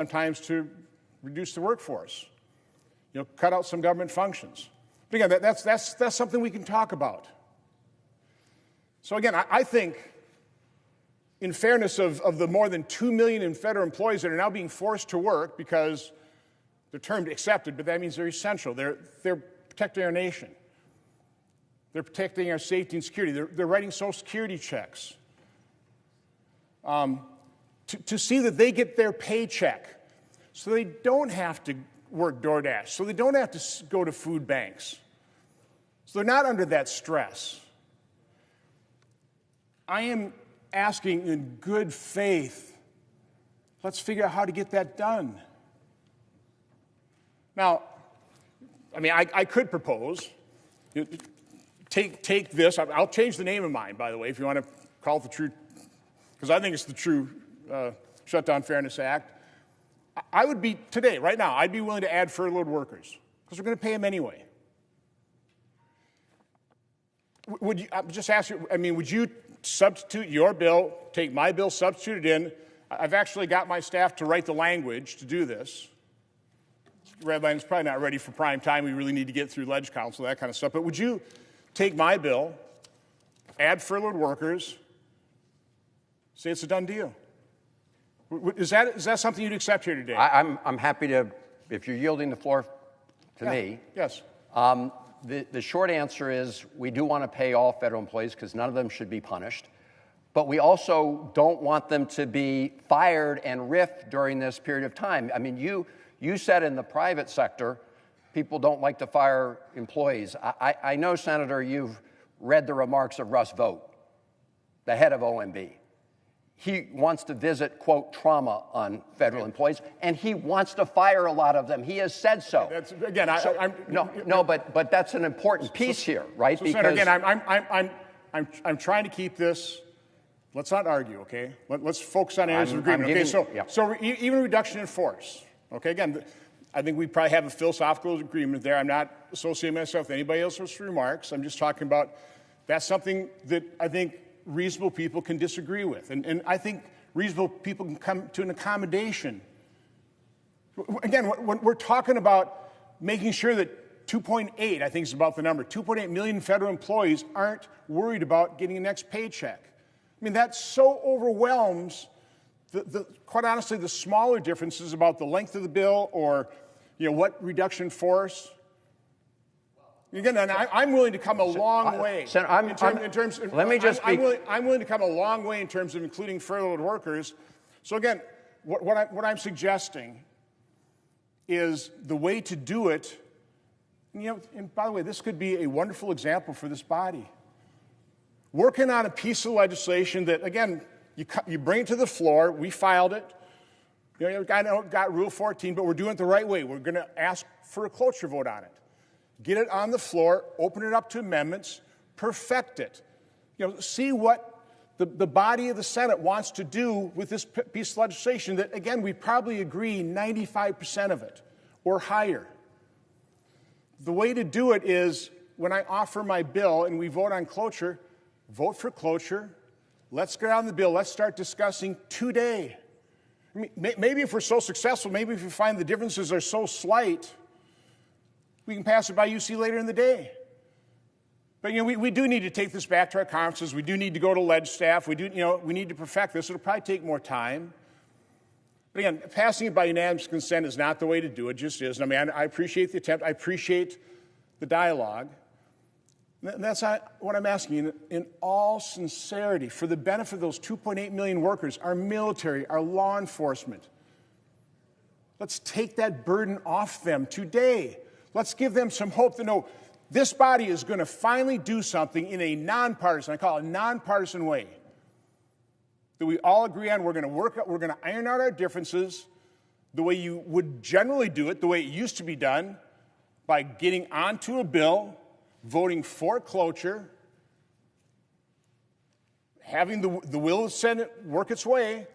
sometimes to reduce the workforce, cut out some government functions. But again, that's something we can talk about. So again, I think, in fairness of the more than 2 million in federal employees that are now being forced to work because they're termed accepted, but that means they're essential. They're protecting our nation. They're protecting our safety and security. They're writing Social Security checks. To see that they get their paycheck so they don't have to work DoorDash, so they don't have to go to food banks, so they're not under that stress. I am asking in good faith, let's figure out how to get that done. Now, I could propose, take this. I'll change the name of mine, by the way, if you want to call it the true, because I think it's the true Shutdown Fairness Act. I would be, today, right now, I'd be willing to add furloughed workers, because we're going to pay them anyway. Would you, just ask you, would you substitute your bill, take my bill, substitute it in? I've actually got my staff to write the language to do this. Red Line's probably not ready for prime time. We really need to get through Ledge Council, that kind of stuff. But would you take my bill, add furloughed workers, say it's a done deal? Is that something you'd accept here today? I'm happy to, if you're yielding the floor to me. Yes. The short answer is we do want to pay all federal employees because none of them should be punished. But we also don't want them to be fired and riffed during this period of time. You said in the private sector, people don't like to fire employees. I know, Senator, you've read the remarks of Russ Vought, the head of OMB. He wants to visit, quote, trauma on federal employees, and he wants to fire a lot of them. He has said so. That's, again, but that's an important piece here, right? So, Senator, again, I'm trying to keep this. Let's not argue, okay? Let's focus on areas of agreement. So even reduction in force. Okay, again, I think we probably have a philosophical agreement there. I'm not associating myself with anybody else's remarks. I'm just talking about that's something that I think reasonable people can disagree with. And I think reasonable people can come to an accommodation. Again, when we're talking about making sure that 2.8, I think is about the number, 2.8 million federal employees aren't worried about getting the next paycheck. That so overwhelms quite honestly, the smaller differences about the length of the bill or, what reduction in force. Again, and I'm willing to come a long way. I'm willing to come a long way in terms of including furloughed workers. So again, what I'm suggesting is the way to do it. And by the way, this could be a wonderful example for this body. Working on a piece of legislation that, again, you bring it to the floor. We filed it. I know it got Rule 14, but we're doing it the right way. We're going to ask for a cloture vote on it. Get it on the floor, open it up to amendments, perfect it. See what the body of the Senate wants to do with this piece of legislation that, again, we probably agree 95% of it or higher. The way to do it is when I offer my bill and we vote on cloture, vote for cloture. Let's get on the bill. Let's start discussing today. Maybe if we're so successful, maybe if we find the differences are so slight, we can pass it by UC later in the day. But we do need to take this back to our conferences. We do need to go to ledge staff. We need to perfect this. It'll probably take more time. But again, passing it by unanimous consent is not the way to do it. Just isn't. I appreciate the attempt. I appreciate the dialogue. And that's what I'm asking you in all sincerity, for the benefit of those 2.8 million workers, our military, our law enforcement. Let's take that burden off them today. Let's give them some hope to know this body is going to finally do something in a nonpartisan, I call it a nonpartisan way, that we all agree on. We're going to iron out our differences the way you would generally do it, the way it used to be done, by getting onto a bill, voting for cloture, having the will of the Senate work its way,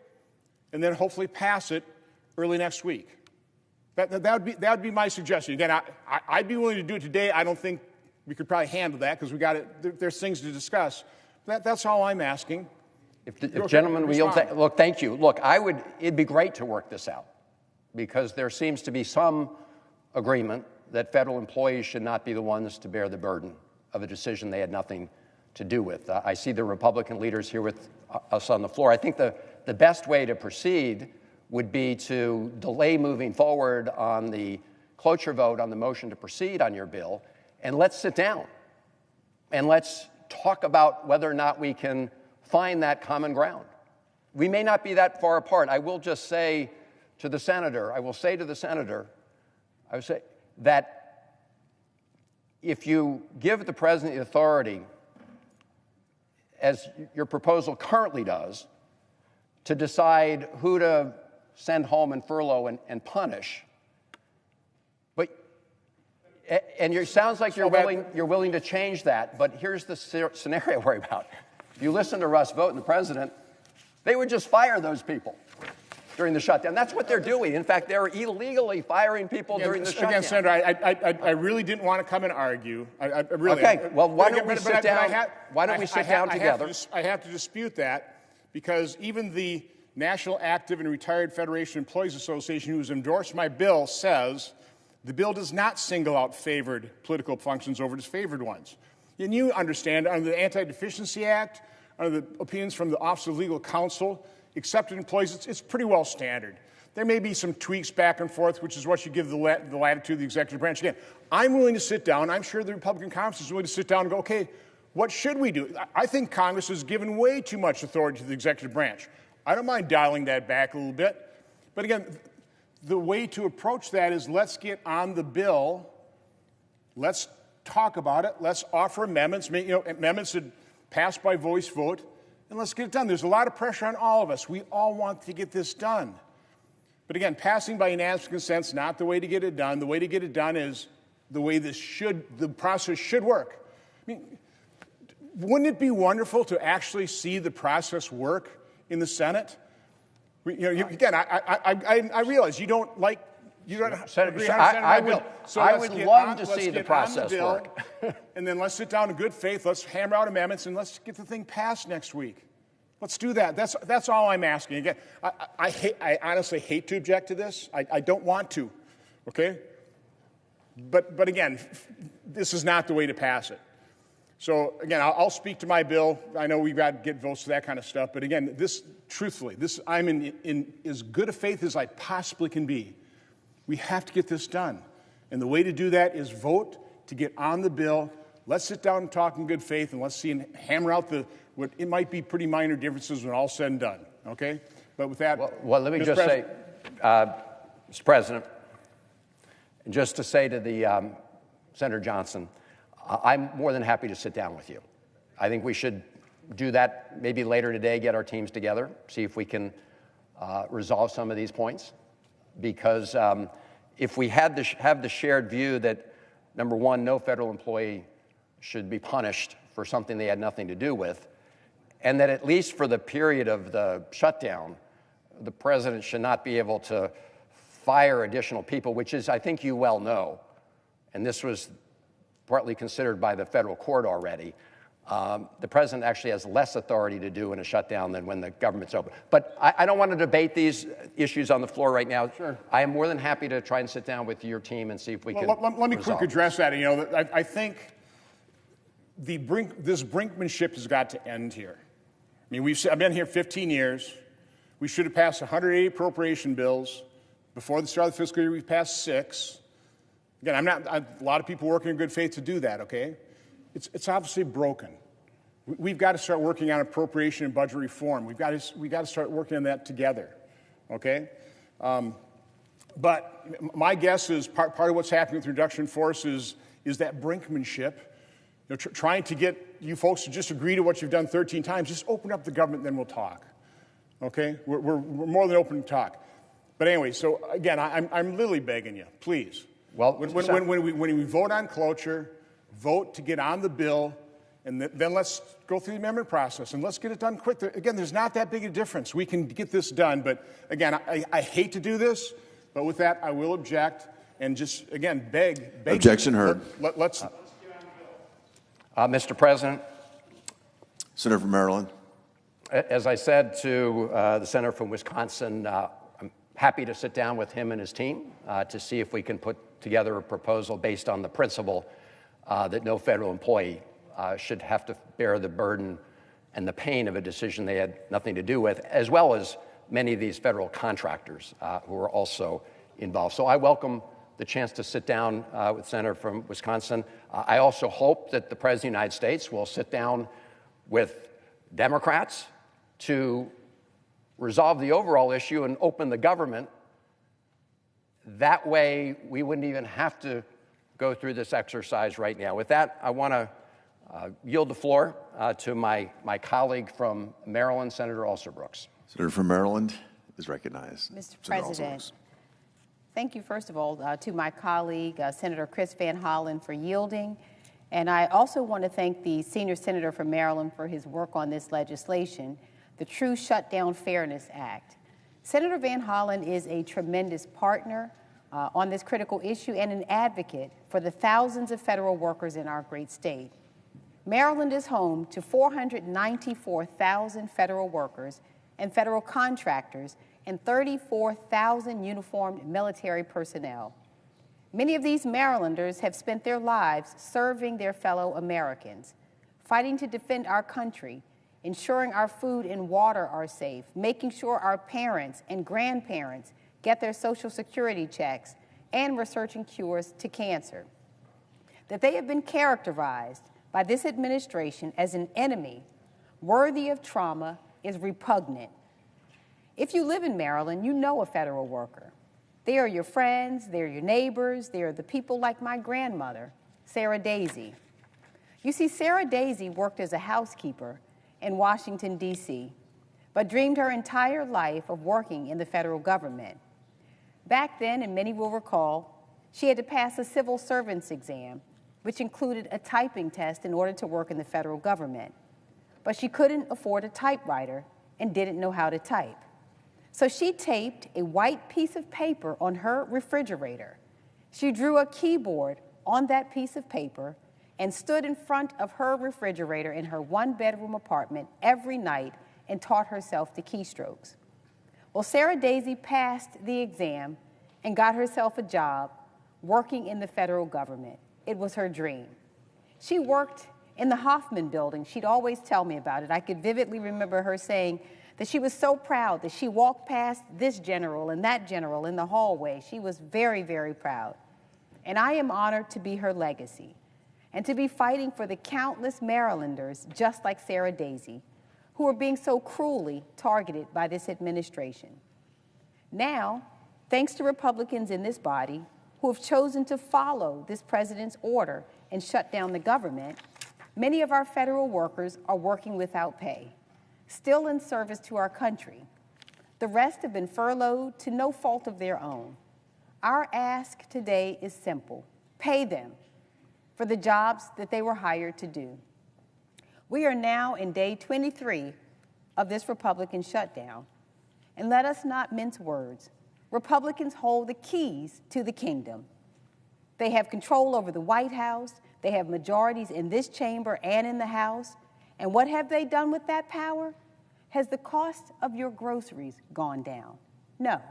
and then hopefully pass it early next week. That would be my suggestion. Again, I'd be willing to do it today. I don't think we could probably handle that because there's things to discuss. That's all I'm asking. If gentlemen will yield, look, thank you. Look, it'd be great to work this out. because there seems to be some agreement that federal employees should not be the ones to bear the burden of a decision they had nothing to do with. I see the Republican leaders here with us on the floor. I think the best way to proceed would be to delay moving forward on the cloture vote on the motion to proceed on your bill, and let's sit down and let's talk about whether or not we can find that common ground. We may not be that far apart. I will just say to the senator, I would say that if you give the president the authority, as your proposal currently does, to decide who to send home and furlough and punish, and it sounds like you're willing to change that, but here's the scenario I worry about. If you listen to Russ Vought and the president, they would just fire those people during the shutdown. That's what they're doing. In fact, they're illegally firing people during the shutdown. Again, Senator, I really didn't want to come and argue. Okay, well, why don't we sit down? Why don't we sit down together? I have to dispute that, because even the National Active and Retired Federation Employees Association, who has endorsed my bill, says the bill does not single out favored political functions over disfavored ones. And you understand, under the Anti-Deficiency Act, under the opinions from the Office of Legal Counsel, accepted employees, it's pretty well standard. There may be some tweaks back and forth, which is what you give the latitude of the executive branch. Again, I'm willing to sit down. I'm sure the Republican Congress is willing to sit down and go, okay, what should we do? I think Congress has given way too much authority to the executive branch. I don't mind dialing that back a little bit. But again, the way to approach that is let's get on the bill, let's talk about it, let's offer amendments, amendments that pass by voice vote, and let's get it done. There's a lot of pressure on all of us. We all want to get this done. But again, passing by unanimous consent is not the way to get it done. The way to get it done is the way the process should work. I mean, wouldn't it be wonderful to actually see the process work in the Senate? Again, I realize you don't agree 100% on my bill. So I would love to see the process work. And then let's sit down in good faith, let's hammer out amendments, and let's get the thing passed next week. Let's do that. That's all I'm asking. Again, I honestly hate to object to this. I don't want to, okay? But again, this is not the way to pass it. So again, I'll speak to my bill. I know we've got to get votes to that kind of stuff. But again, truthfully, I'm in as good a faith as I possibly can be. We have to get this done. And the way to do that is vote to get on the bill. Let's sit down and talk in good faith, and let's see and hammer out what it might be pretty minor differences when all's said and done. Okay? But with that, well let me just say, Mr. President, just to say to the Senator Johnson, I'm more than happy to sit down with you. I think we should do that maybe later today, get our teams together, see if we can resolve some of these points. Because if we have the shared view that, number one, no federal employee should be punished for something they had nothing to do with, and that at least for the period of the shutdown, the president should not be able to fire additional people, which is, I think you well know, and this was partly considered by the federal court already, the president actually has less authority to do in a shutdown than when the government's open. But I don't want to debate these issues on the floor right now. Sure. I am more than happy to try and sit down with your team and see if we can Let me quick address that. I think this brinkmanship has got to end here. I mean, I've been here 15 years. We should have passed 180 appropriation bills. Before the start of the fiscal year, we've passed 6. Again, a lot of people working in good faith to do that, okay? It's obviously broken. We've got to start working on appropriation and budget reform. We've got to start working on that together, okay? But my guess is part of what's happening with reduction in force is that brinkmanship, trying to get you folks to just agree to what you've done 13 times. Just open up the government, then we'll talk, okay? We're more than open to talk. But anyway, so again, I'm literally begging you, please. Well, when we vote on cloture, vote to get on the bill, and then let's go through the amendment process, and let's get it done quick. Again, there's not that big a difference. We can get this done, but again, I hate to do this, but with that, I will object and just, again, beg. Objection heard. Let's get the on the bill. Mr. President. Senator from Maryland. As I said to the senator from Wisconsin, I'm happy to sit down with him and his team to see if we can put together a proposal based on the principle that no federal employee should have to bear the burden and the pain of a decision they had nothing to do with, as well as many of these federal contractors who are also involved. So I welcome the chance to sit down with Senator from Wisconsin. I also hope that the President of the United States will sit down with Democrats to resolve the overall issue and open the government. That way, we wouldn't even have to go through this exercise right now. With that, I want to yield the floor to my colleague from Maryland, Senator Alsobrooks. Senator from Maryland is recognized. Mr. President, thank you, first of all, to my colleague, Senator Chris Van Hollen, for yielding. And I also want to thank the senior senator from Maryland for his work on this legislation, the True Shutdown Fairness Act. Senator Van Hollen is a tremendous partner on this critical issue and an advocate for the thousands of federal workers in our great state. Maryland is home to 494,000 federal workers and federal contractors and 34,000 uniformed military personnel. Many of these Marylanders have spent their lives serving their fellow Americans, fighting to defend our country, ensuring our food and water are safe, making sure our parents and grandparents get their Social Security checks, and researching cures to cancer. That they have been characterized by this administration as an enemy worthy of trauma is repugnant. If you live in Maryland, you know a federal worker. They are your friends, they're your neighbors, they are the people like my grandmother, Sarah Daisy. You see, Sarah Daisy worked as a housekeeper in Washington, D.C., but dreamed her entire life of working in the federal government. Back then, and many will recall, she had to pass a civil servants exam, which included a typing test in order to work in the federal government. But she couldn't afford a typewriter and didn't know how to type. So she taped a white piece of paper on her refrigerator. She drew a keyboard on that piece of paper and stood in front of her refrigerator in her one-bedroom apartment every night and taught herself the keystrokes. Well, Sarah Daisy passed the exam and got herself a job working in the federal government. It was her dream. She worked in the Hoffman building. She'd always tell me about it. I could vividly remember her saying that she was so proud that she walked past this general and that general in the hallway. She was very, very proud. And I am honored to be her legacy and to be fighting for the countless Marylanders just like Sarah Daisy who are being so cruelly targeted by this administration. Now, thanks to Republicans in this body who have chosen to follow this president's order and shut down the government, many of our federal workers are working without pay, still in service to our country. The rest have been furloughed to no fault of their own. Our ask today is simple: pay them for the jobs that they were hired to do. We are now in day 23 of this Republican shutdown, and let us not mince words. Republicans hold the keys to the kingdom. They have control over the White House. They have majorities in this chamber and in the House. And what have they done with that power? Has the cost of your groceries gone down? No.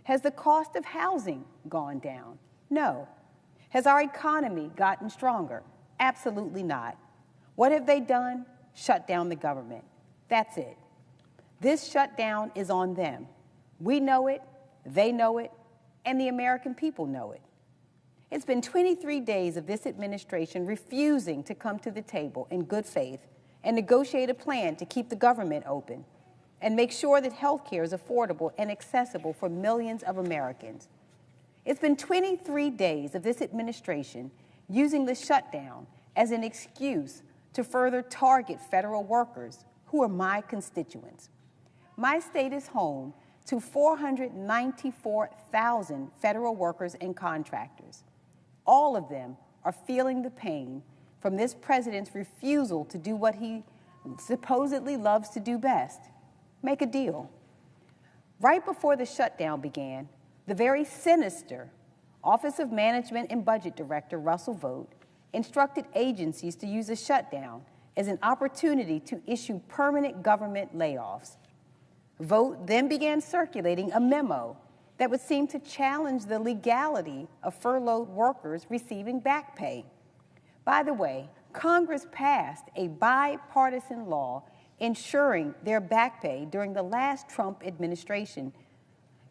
Has the cost of housing gone down? No. Has our economy gotten stronger? Absolutely not. What have they done? Shut down the government. That's it. This shutdown is on them. We know it, they know it, and the American people know it. It's been 23 days of this administration refusing to come to the table in good faith and negotiate a plan to keep the government open and make sure that health care is affordable and accessible for millions of Americans. It's been 23 days of this administration using the shutdown as an excuse to further target federal workers who are my constituents. My state is home to 494,000 federal workers and contractors. All of them are feeling the pain from this president's refusal to do what he supposedly loves to do best: make a deal. Right before the shutdown began, the very sinister Office of Management and Budget Director Russell Vought instructed agencies to use a shutdown as an opportunity to issue permanent government layoffs. Vote then began circulating a memo that would seem to challenge the legality of furloughed workers receiving back pay. By the way, Congress passed a bipartisan law ensuring their back pay during the last Trump administration.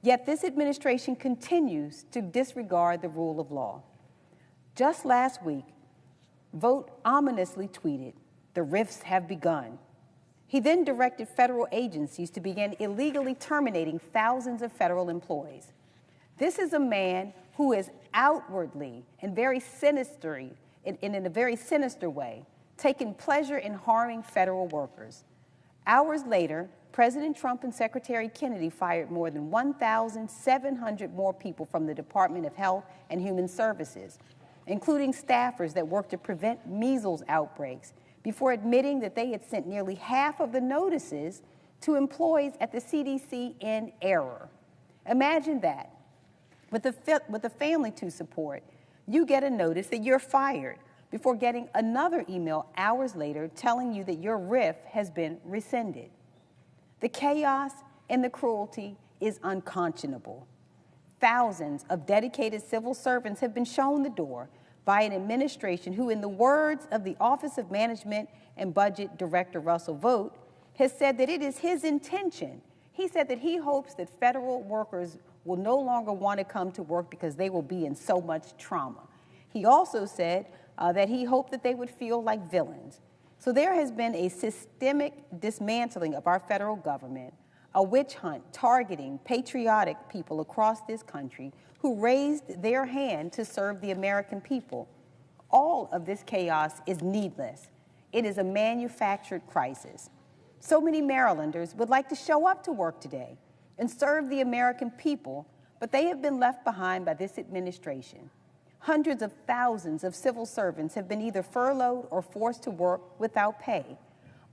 Yet this administration continues to disregard the rule of law. Just last week, Vote ominously tweeted, "The rifts have begun." He then directed federal agencies to begin illegally terminating thousands of federal employees. This is a man who is outwardly and very sinister, in a very sinister way, taking pleasure in harming federal workers. Hours later, President Trump and Secretary Kennedy fired more than 1,700 more people from the Department of Health and Human Services, including staffers that work to prevent measles outbreaks, before admitting that they had sent nearly half of the notices to employees at the CDC in error. Imagine that. With the family to support, you get a notice that you're fired before getting another email hours later telling you that your RIF has been rescinded. The chaos and the cruelty is unconscionable. Thousands of dedicated civil servants have been shown the door by an administration who, in the words of the Office of Management and Budget Director Russell Vogt, has said that it is his intention. He said that he hopes that federal workers will no longer want to come to work because they will be in so much trauma. He also said that he hoped that they would feel like villains. So there has been a systemic dismantling of our federal government, a witch hunt targeting patriotic people across this country who raised their hand to serve the American people. All of this chaos is needless. It is a manufactured crisis. So many Marylanders would like to show up to work today and serve the American people, but they have been left behind by this administration. Hundreds of thousands of civil servants have been either furloughed or forced to work without pay,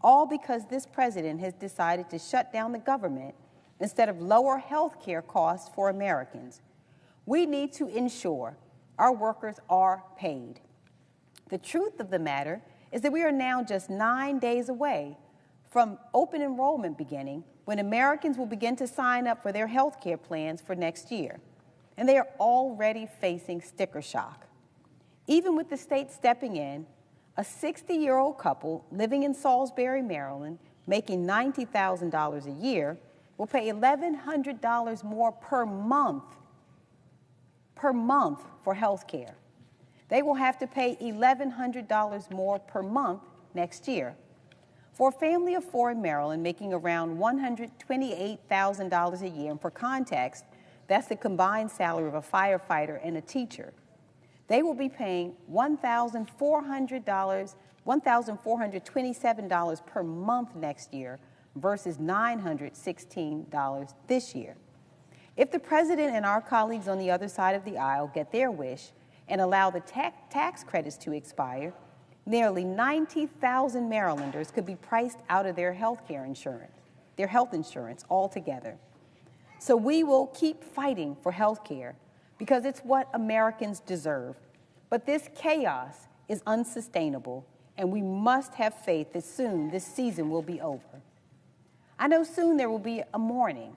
all because this president has decided to shut down the government instead of lower health care costs for Americans. We need to ensure our workers are paid. The truth of the matter is that we are now just 9 days away from open enrollment beginning, when Americans will begin to sign up for their health care plans for next year. And they are already facing sticker shock. Even with the state stepping in, a 60-year-old couple living in Salisbury, Maryland, making $90,000 a year, will pay $1,100 more per month for health care. They will have to pay $1,100 more per month next year. For a family of four in Maryland making around $128,000 a year, and for context, that's the combined salary of a firefighter and a teacher, they will be paying $1,427 per month next year versus $916 this year. If the president and our colleagues on the other side of the aisle get their wish and allow the tax credits to expire, nearly 90,000 Marylanders could be priced out of their health insurance altogether. So we will keep fighting for health care because it's what Americans deserve. But this chaos is unsustainable, and we must have faith that soon this season will be over. I know soon there will be a morning,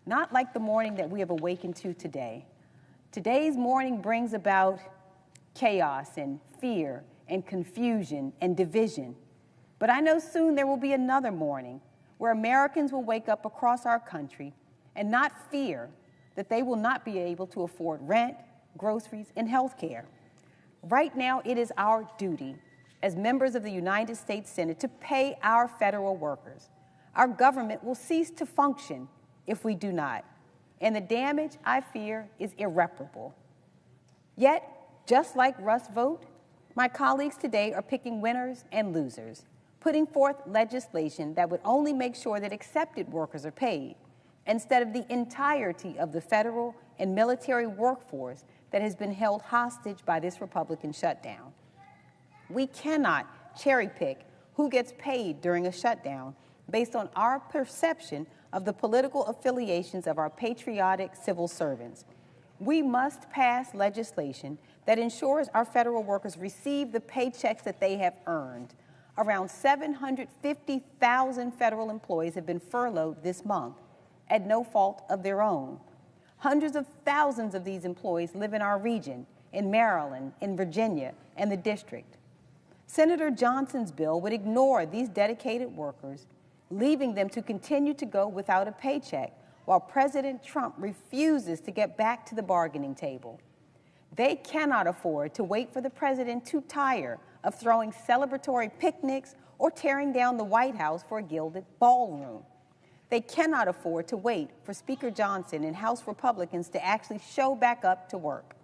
not like the morning that we have awakened to today. Today's morning brings about chaos and fear and confusion and division. But I know soon there will be another morning where Americans will wake up across our country and not fear that they will not be able to afford rent, groceries, and health care. Right now, it is our duty as members of the United States Senate to pay our federal workers. Our government will cease to function if we do not, and the damage, I fear, is irreparable. Yet, just like Russ Vogt, my colleagues today are picking winners and losers, putting forth legislation that would only make sure that accepted workers are paid, instead of the entirety of the federal and military workforce that has been held hostage by this Republican shutdown. We cannot cherry-pick who gets paid during a shutdown based on our perception of the political affiliations of our patriotic civil servants. We must pass legislation that ensures our federal workers receive the paychecks that they have earned. Around 750,000 federal employees have been furloughed this month. at no fault of their own. Hundreds of thousands of these employees live in our region, in Maryland, in Virginia, and the district. Senator Johnson's bill would ignore these dedicated workers, leaving them to continue to go without a paycheck while President Trump refuses to get back to the bargaining table. They cannot afford to wait for the president to tire of throwing celebratory picnics or tearing down the White House for a gilded ballroom. They cannot afford to wait for Speaker Johnson and House Republicans to actually show back up to work.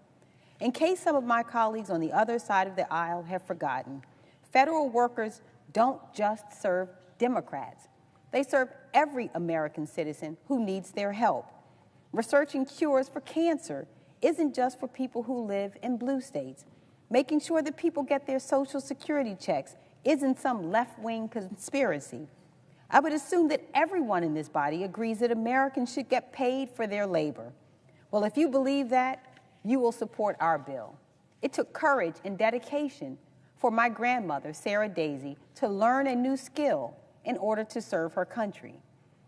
In case some of my colleagues on the other side of the aisle have forgotten, federal workers don't just serve Democrats. They serve every American citizen who needs their help. Researching cures for cancer isn't just for people who live in blue states. Making sure that people get their Social Security checks isn't some left-wing conspiracy. I would assume that everyone in this body agrees that Americans should get paid for their labor. Well, if you believe that, you will support our bill. It took courage and dedication for my grandmother, Sarah Daisy, to learn a new skill in order to serve her country.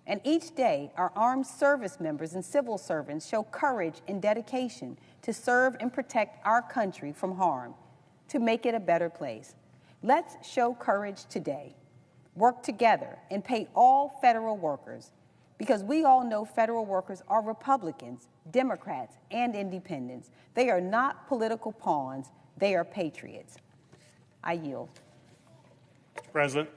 And each day, our armed service members and civil servants show courage and dedication to serve and protect our country from harm, to make it a better place. Let's show courage today. Work together and pay all federal workers, because we all know federal workers are Republicans, Democrats, and independents. They are not political pawns. They are patriots. I yield. Mr. President.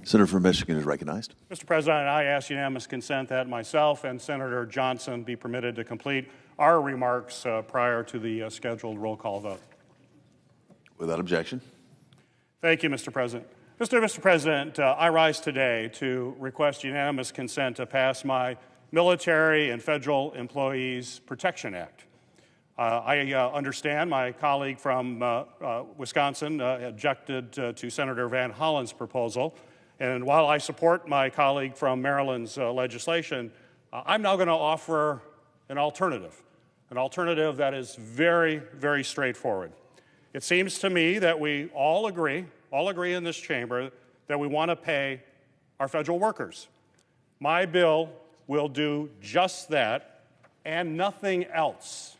Senator from Michigan is recognized. Mr. President, I ask unanimous consent that myself and Senator Johnson be permitted to complete our remarks prior to the scheduled roll call vote. Without objection. Thank you, Mr. President. Mr. President, I rise today to request unanimous consent to pass my Military and Federal Employees Protection Act. I understand my colleague from Wisconsin objected to Senator Van Hollen's proposal. And while I support my colleague from Maryland's legislation, I'm now going to offer an alternative that is very, very straightforward. It seems to me that we all agree in this chamber that we want to pay our federal workers. My bill will do just that and nothing else.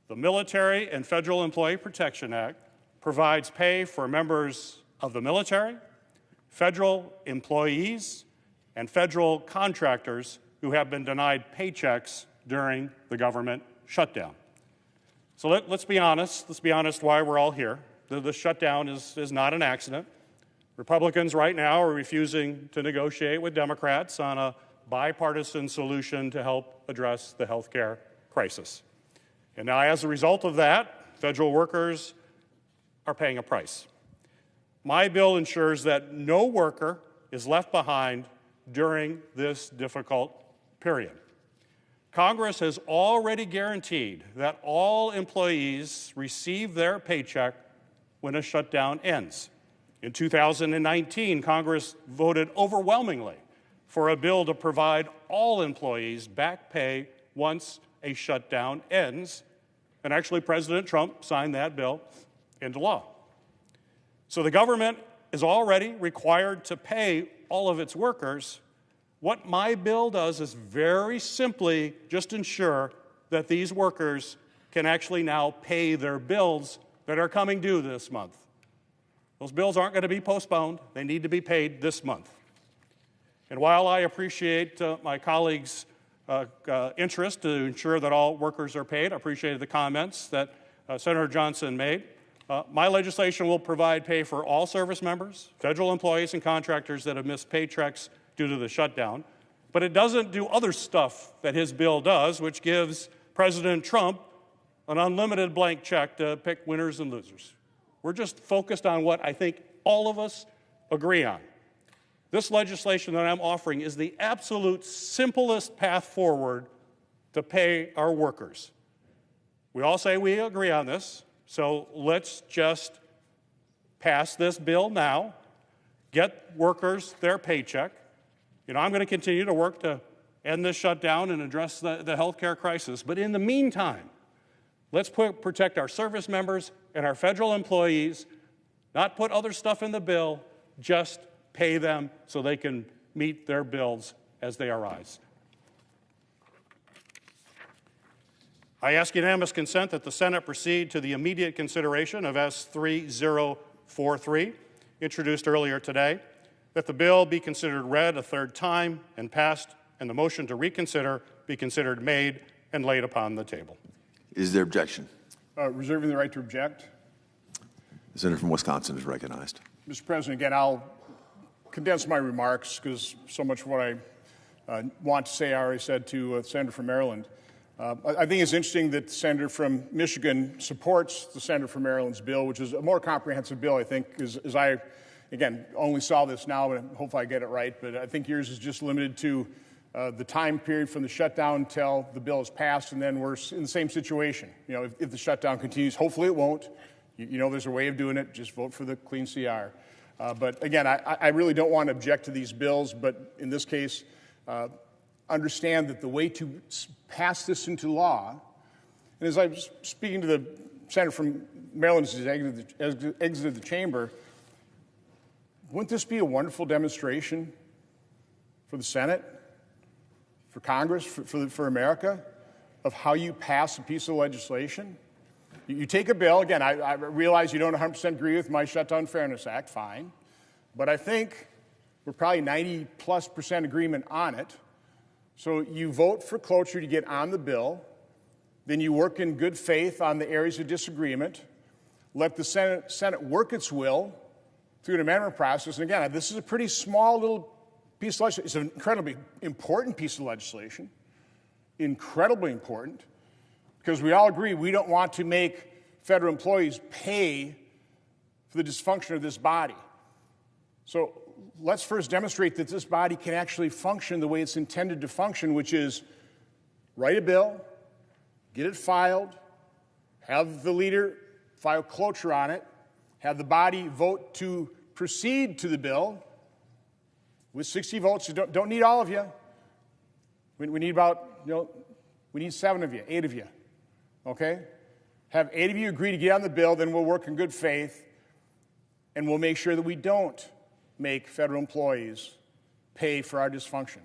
The Military and Federal Employee Protection Act provides pay for members of the military, federal employees, and federal contractors who have been denied paychecks during the government shutdown. So let's be honest. Let's be honest why we're all here. The shutdown is not an accident. Republicans right now are refusing to negotiate with Democrats on a bipartisan solution to help address the health care crisis. And now, as a result of that, federal workers are paying a price. My bill ensures that no worker is left behind during this difficult period. Congress has already guaranteed that all employees receive their paycheck when a shutdown ends. In 2019, Congress voted overwhelmingly for a bill to provide all employees back pay once a shutdown ends, and actually President Trump signed that bill into law. So the government is already required to pay all of its workers. What my bill does is very simply just ensure that these workers can actually now pay their bills that are coming due this month. Those bills aren't going to be postponed. They need to be paid this month. And while I appreciate my colleagues' interest to ensure that all workers are paid, I appreciated the comments that Senator Johnson made. My legislation will provide pay for all service members, federal employees, and contractors that have missed paychecks due to the shutdown. But it doesn't do other stuff that his bill does, which gives President Trump an unlimited blank check to pick winners and losers. We're just focused on what I think all of us agree on. This legislation that I'm offering is the absolute simplest path forward to pay our workers. We all say we agree on this, so let's just pass this bill now, get workers their paycheck. I'm going to continue to work to end this shutdown and address the health care crisis. But in the meantime, let's protect our service members and our federal employees, not put other stuff in the bill, just pay them so they can meet their bills as they arise. I ask unanimous consent that the Senate proceed to the immediate consideration of S3043, introduced earlier today, that the bill be considered read a third time and passed, and the motion to reconsider be considered made and laid upon the table. Is there objection? Reserving the right to object. The senator from Wisconsin is recognized. Mr. President, again, I'll condense my remarks because so much of what I want to say I already said to the senator from Maryland. I think it's interesting that the senator from Michigan supports the senator from Maryland's bill, which is a more comprehensive bill, I think, as I, again, only saw this now, but hopefully I get it right. But I think yours is just limited to the time period from the shutdown until the bill is passed, and then we're in the same situation. You know, if the shutdown continues, hopefully it won't. You know there's a way of doing it. Just vote for the clean CR. But again, I really don't want to object to these bills, but in this case, understand that the way to pass this into law, and as I was speaking to the senator from Maryland as he exited the chamber, wouldn't this be a wonderful demonstration for the Senate, for Congress, for America, of how you pass a piece of legislation? You take a bill, again, I realize you don't 100% agree with my Shutdown Fairness Act, fine, but I think we're probably 90+% agreement on it. So you vote for cloture to get on the bill, then you work in good faith on the areas of disagreement, let the Senate work its will through an amendment process. And again, this is a pretty small little piece of legislation. It's an incredibly important piece of legislation, incredibly important, because we all agree we don't want to make federal employees pay for the dysfunction of this body. So let's first demonstrate that this body can actually function the way it's intended to function, which is write a bill, get it filed, have the leader file cloture on it, have the body vote to proceed to the bill with 60 votes. You don't need all of you. We need about, we need 7 of you, 8 of you, okay? Have 8 of you agree to get on the bill, then we'll work in good faith, and we'll make sure that we don't make federal employees pay for our dysfunction.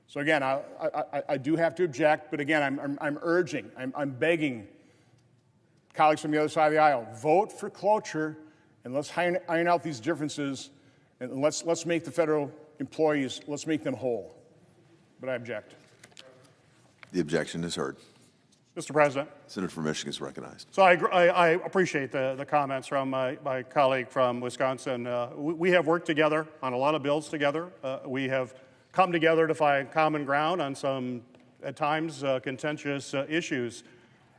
So again, I do have to object, but again, I'm urging, I'm begging colleagues from the other side of the aisle, vote for cloture, and let's iron out these differences, and let's make the federal employees, let's make them whole. But I object. The objection is heard. Mr. President. Senator from Michigan is recognized. So I appreciate the comments from my colleague from Wisconsin. We have worked together on a lot of bills together. We have come together to find common ground on some, at times, contentious issues.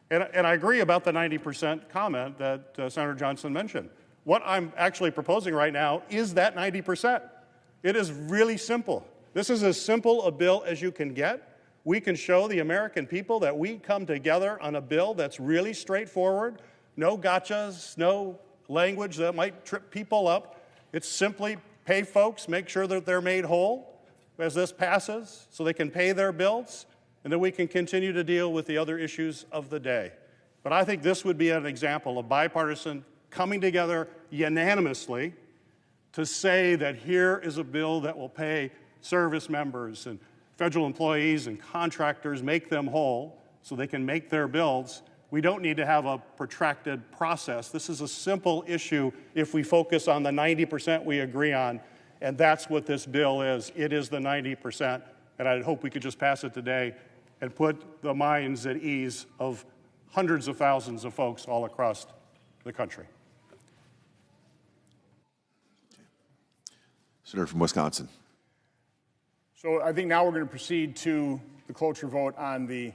And I agree about the 90% comment that Senator Johnson mentioned. What I'm actually proposing right now is that 90%. It is really simple. This is as simple a bill as you can get. We can show the American people that we come together on a bill that's really straightforward, no gotchas, no language that might trip people up. It's simply pay folks, make sure that they're made whole as this passes so they can pay their bills, and then we can continue to deal with the other issues of the day. But I think this would be an example of bipartisan coming together unanimously to say that here is a bill that will pay service members and federal employees and contractors, make them whole so they can make their bills. We don't need to have a protracted process. This is a simple issue if we focus on the 90% we agree on, and that's what this bill is. It is the 90%, and I hope we could just pass it today and put the minds at ease of hundreds of thousands of folks all across the country. Senator from Wisconsin. So I think now we're going to proceed to the cloture vote on the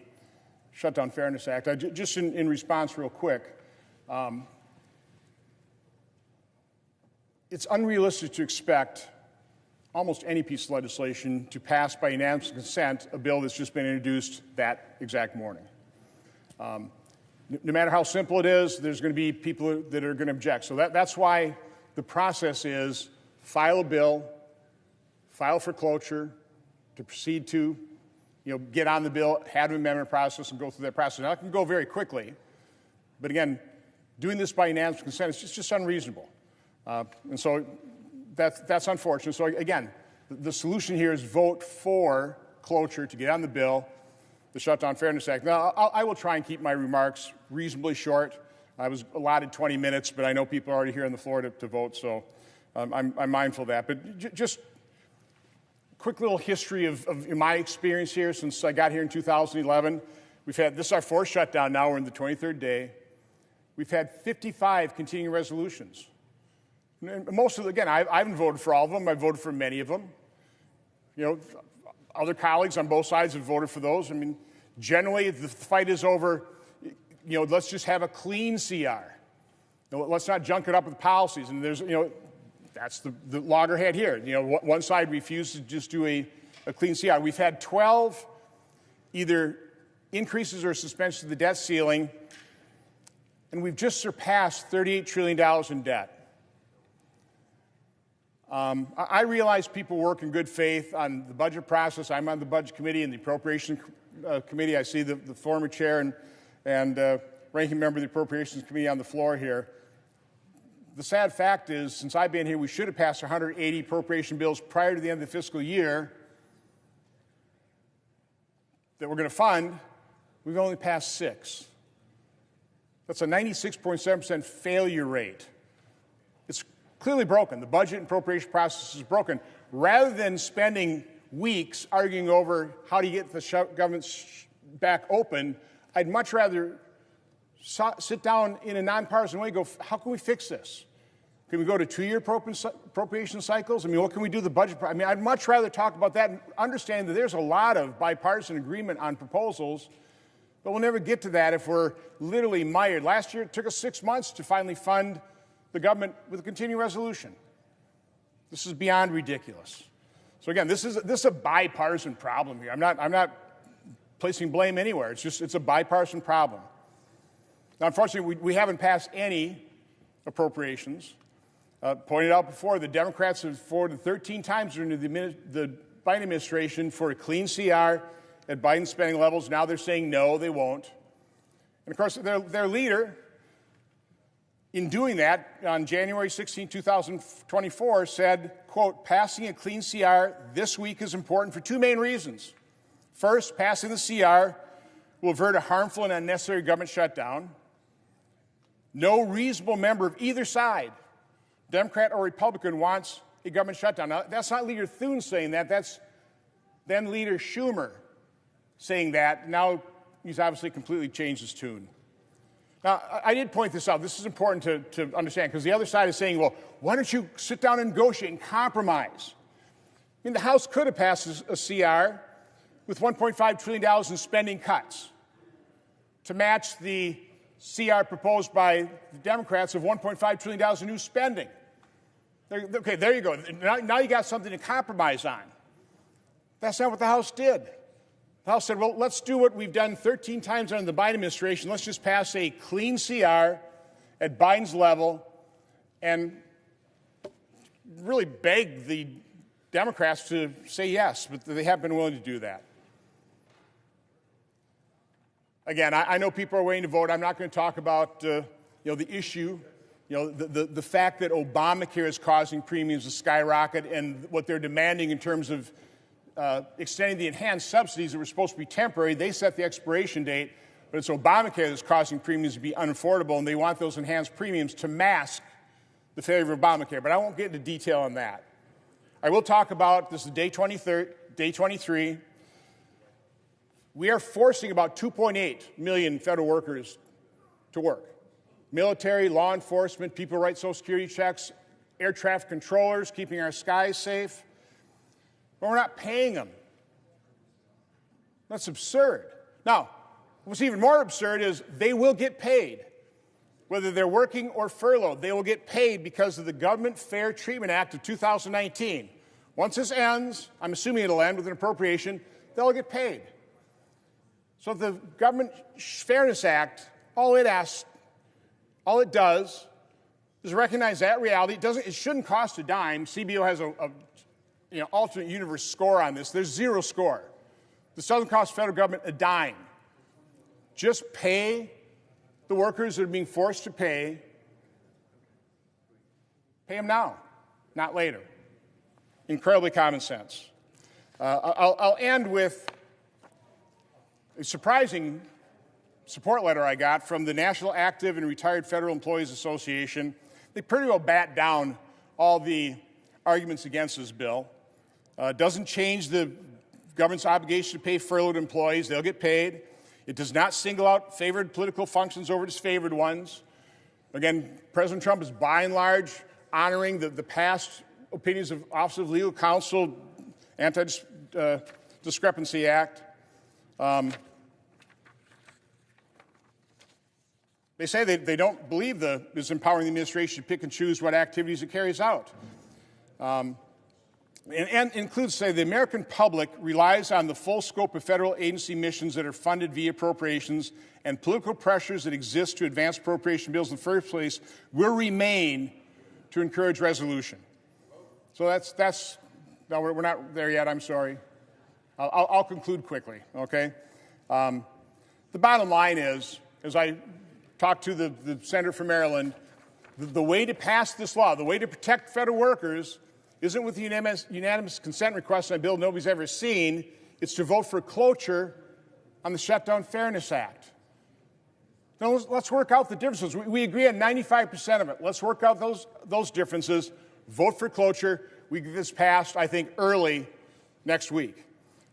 Shutdown Fairness Act. Just in response real quick, it's unrealistic to expect almost any piece of legislation to pass by unanimous consent a bill that's just been introduced that exact morning. No matter how simple it is, there's going to be people that are going to object. So that's why the process is file a bill, file for cloture, to proceed to, get on the bill, have an amendment process, and go through that process. Now, it can go very quickly, but again, doing this by unanimous consent is just unreasonable. And so that's unfortunate. So again, The solution here is vote for cloture to get on the bill, the Shutdown Fairness Act. Now, I will try and keep my remarks reasonably short. I was allotted 20 minutes, but I know people are already here on the floor to vote, so I'm mindful of that. But just quick little history of my experience here since I got here in 2011. This is our fourth shutdown now. We're in the 23rd day. We've had 55 continuing resolutions. And most of them, again, I haven't voted for all of them. I've voted for many of them. You know, other colleagues on both sides have voted for those. I mean, generally, the fight is over, you know, let's just have a clean CR. You know, let's not junk it up with policies. And there's, you know, that's the loggerhead here. You know, one side refused to just do a clean CR. We've had 12 either increases or suspensions of the debt ceiling, and we've just surpassed $38 trillion in debt. I realize people work in good faith on the budget process. I'm on the Budget Committee and the Appropriations Committee. I see the former chair and ranking member of the Appropriations Committee on the floor here. The sad fact is, since I've been here, we should have passed 180 appropriation bills prior to the end of the fiscal year that we're going to fund. We've only passed 6. That's a 96.7% failure rate. It's clearly broken. The budget and appropriation process is broken. Rather than spending weeks arguing over how to get the government back open, I'd much rather sit down in a nonpartisan way and go, how can we fix this? Can we go to 2-year appropriation cycles? I mean, what can we do the budget? I mean, I'd much rather talk about that and understand that there's a lot of bipartisan agreement on proposals, but we'll never get to that if we're literally mired. Last year, it took us 6 months to finally fund the government with a continuing resolution. This is beyond ridiculous. So again, this is a bipartisan problem here. I'm not placing blame anywhere. It's a bipartisan problem. Now, unfortunately, we haven't passed any appropriations. Pointed out before, the Democrats have forwarded 13 times during the Biden administration for a clean CR at Biden spending levels. Now they're saying no, they won't. And of course, their leader, in doing that, on January 16, 2024, said, quote, passing a clean CR this week is important for 2 main reasons. First, passing the CR will avert a harmful and unnecessary government shutdown. No reasonable member of either side, Democrat or Republican, wants a government shutdown. Now, that's not Leader Thune saying that. That's then Leader Schumer saying that. Now he's obviously completely changed his tune. Now, I did point this out. This is important to understand, because the other side is saying, well, why don't you sit down and negotiate and compromise? I mean, the House could have passed a CR with $1.5 trillion in spending cuts to match the CR proposed by the Democrats of $1.5 trillion in new spending. Okay, there you go. Now you got something to compromise on. That's not what the House did. The House said, well, let's do what we've done 13 times under the Biden administration. Let's just pass a clean CR at Biden's level and really beg the Democrats to say yes, but they haven't been willing to do that. Again, I know people are waiting to vote. I'm not going to talk about the issue, the fact that Obamacare is causing premiums to skyrocket and what they're demanding in terms of extending the enhanced subsidies that were supposed to be temporary. They set the expiration date, but it's Obamacare that's causing premiums to be unaffordable, and they want those enhanced premiums to mask the failure of Obamacare. But I won't get into detail on that. I will talk about, this is day 23. We are forcing about 2.8 million federal workers to work. Military, law enforcement, people who write Social Security checks, air traffic controllers, keeping our skies safe. But we're not paying them. That's absurd. Now, what's even more absurd is they will get paid. Whether they're working or furloughed, they will get paid because of the Government Fair Treatment Act of 2019. Once this ends, I'm assuming it'll end with an appropriation, they'll get paid. So the Government Fairness Act, all it does is recognize that reality. It shouldn't cost a dime. CBO has a alternate universe score on this. There's 0 score. This doesn't cost the federal government a dime. Just pay the workers that are being forced to pay them now, not later. incredibly common sense. I'll end with a surprising support letter I got from the National Active and Retired Federal Employees Association. They pretty well bat down all the arguments against this bill. Doesn't change the government's obligation to pay furloughed employees. They'll get paid. It does not single out favored political functions over disfavored ones. Again, President Trump is by and large honoring the past opinions of Office of Legal Counsel, Anti-Discrepancy Act. They say they don't believe is empowering the administration to pick and choose what activities it carries out. And includes, say, the American public relies on the full scope of federal agency missions that are funded via appropriations, and political pressures that exist to advance appropriation bills in the first place will remain to encourage resolution. So no, we're not there yet, I'm sorry. I'll conclude quickly, okay? The bottom line is, as I talked to the senator from Maryland, the way to pass this law, the way to protect federal workers, isn't with the unanimous consent request on a bill nobody's ever seen. It's to vote for cloture on the Shutdown Fairness Act. Now, let's work out the differences. We agree on 95% of it. Let's work out those differences. Vote for cloture. We get this passed, I think, early next week.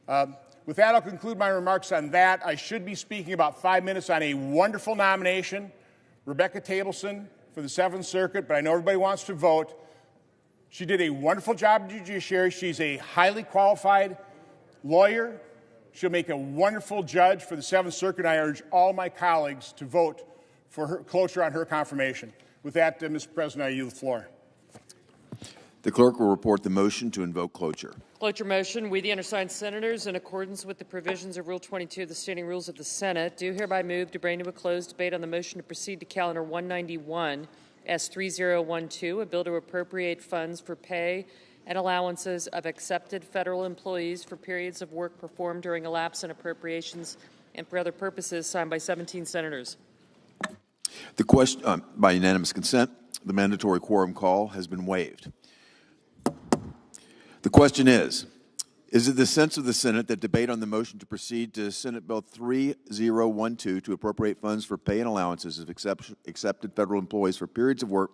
With that, I'll conclude my remarks on that. I should be speaking about 5 minutes on a wonderful nomination, Rebecca Tableson for the 7th Circuit, but I know everybody wants to vote. She did a wonderful job in the judiciary. She's a highly qualified lawyer. She'll make a wonderful judge for the 7th Circuit. I urge all my colleagues to vote for her cloture on her confirmation. With that, Mr. President, I yield the floor. The clerk will report the motion to invoke cloture. Cloture motion. We, the undersigned senators, in accordance with the provisions of Rule 22 of the Standing Rules of the Senate, do hereby move to bring to a closed debate on the motion to proceed to Calendar 191 S3012, a bill to appropriate funds for pay and allowances of accepted federal employees for periods of work performed during a lapse in appropriations and for other purposes, signed by 17 senators. The question, by unanimous consent, the mandatory quorum call has been waived. The question is it the sense of the Senate that debate on the motion to proceed to Senate Bill 3012 to appropriate funds for pay and allowances of accepted federal employees for periods of work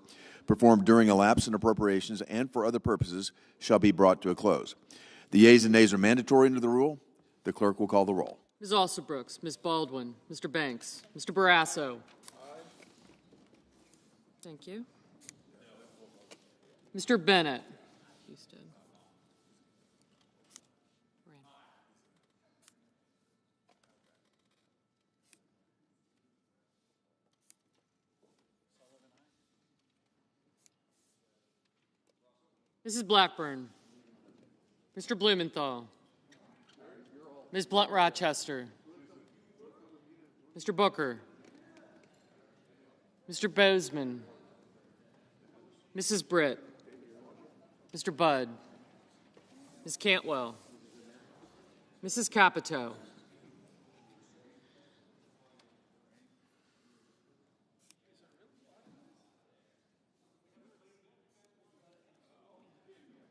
performed during a lapse in appropriations and for other purposes shall be brought to a close? The yeas and nays are mandatory under the rule. The clerk will call the roll. Ms. Alsobrooks, Ms. Baldwin, Mr. Banks, Mr. Barrasso. Thank you. Mr. Bennett. Houston. Mrs. Blackburn, Mr. Blumenthal, Ms. Blunt-Rochester, Mr. Booker, Mr. Bozeman, Mrs. Britt, Mr. Budd, Ms. Cantwell, Mrs. Capito,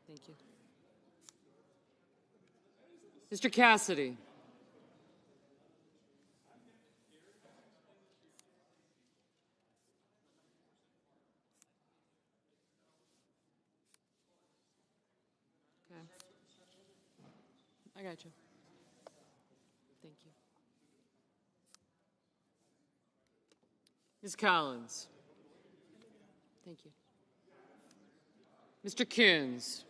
thank you, Mr. Cassidy, okay, I got you. Thank you. Ms. Collins. Thank you. Mr. Coons.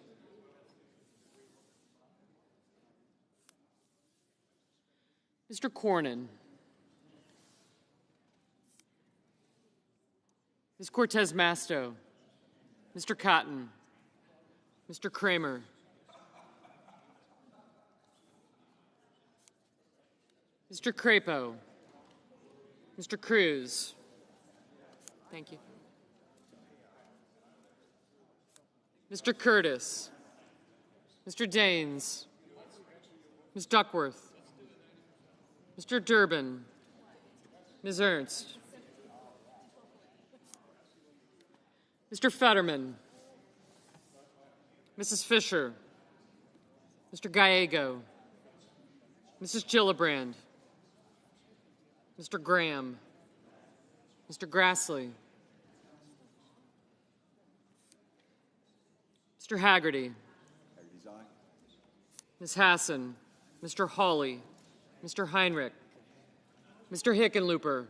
Mr. Cornyn. Ms. Cortez Masto. Mr. Cotton. Mr. Kramer. Mr. Crapo. Mr. Cruz. Thank you. Mr. Curtis. Mr. Daines. Ms. Duckworth. Mr. Durbin. Ms. Ernst. Mr. Fetterman. Mrs. Fisher. Mr. Gallego, Mrs. Gillibrand, Mr. Graham, Mr. Grassley, Mr. Haggerty, Ms. Hassan, Mr. Hawley, Mr. Heinrich, Mr. Hickenlooper,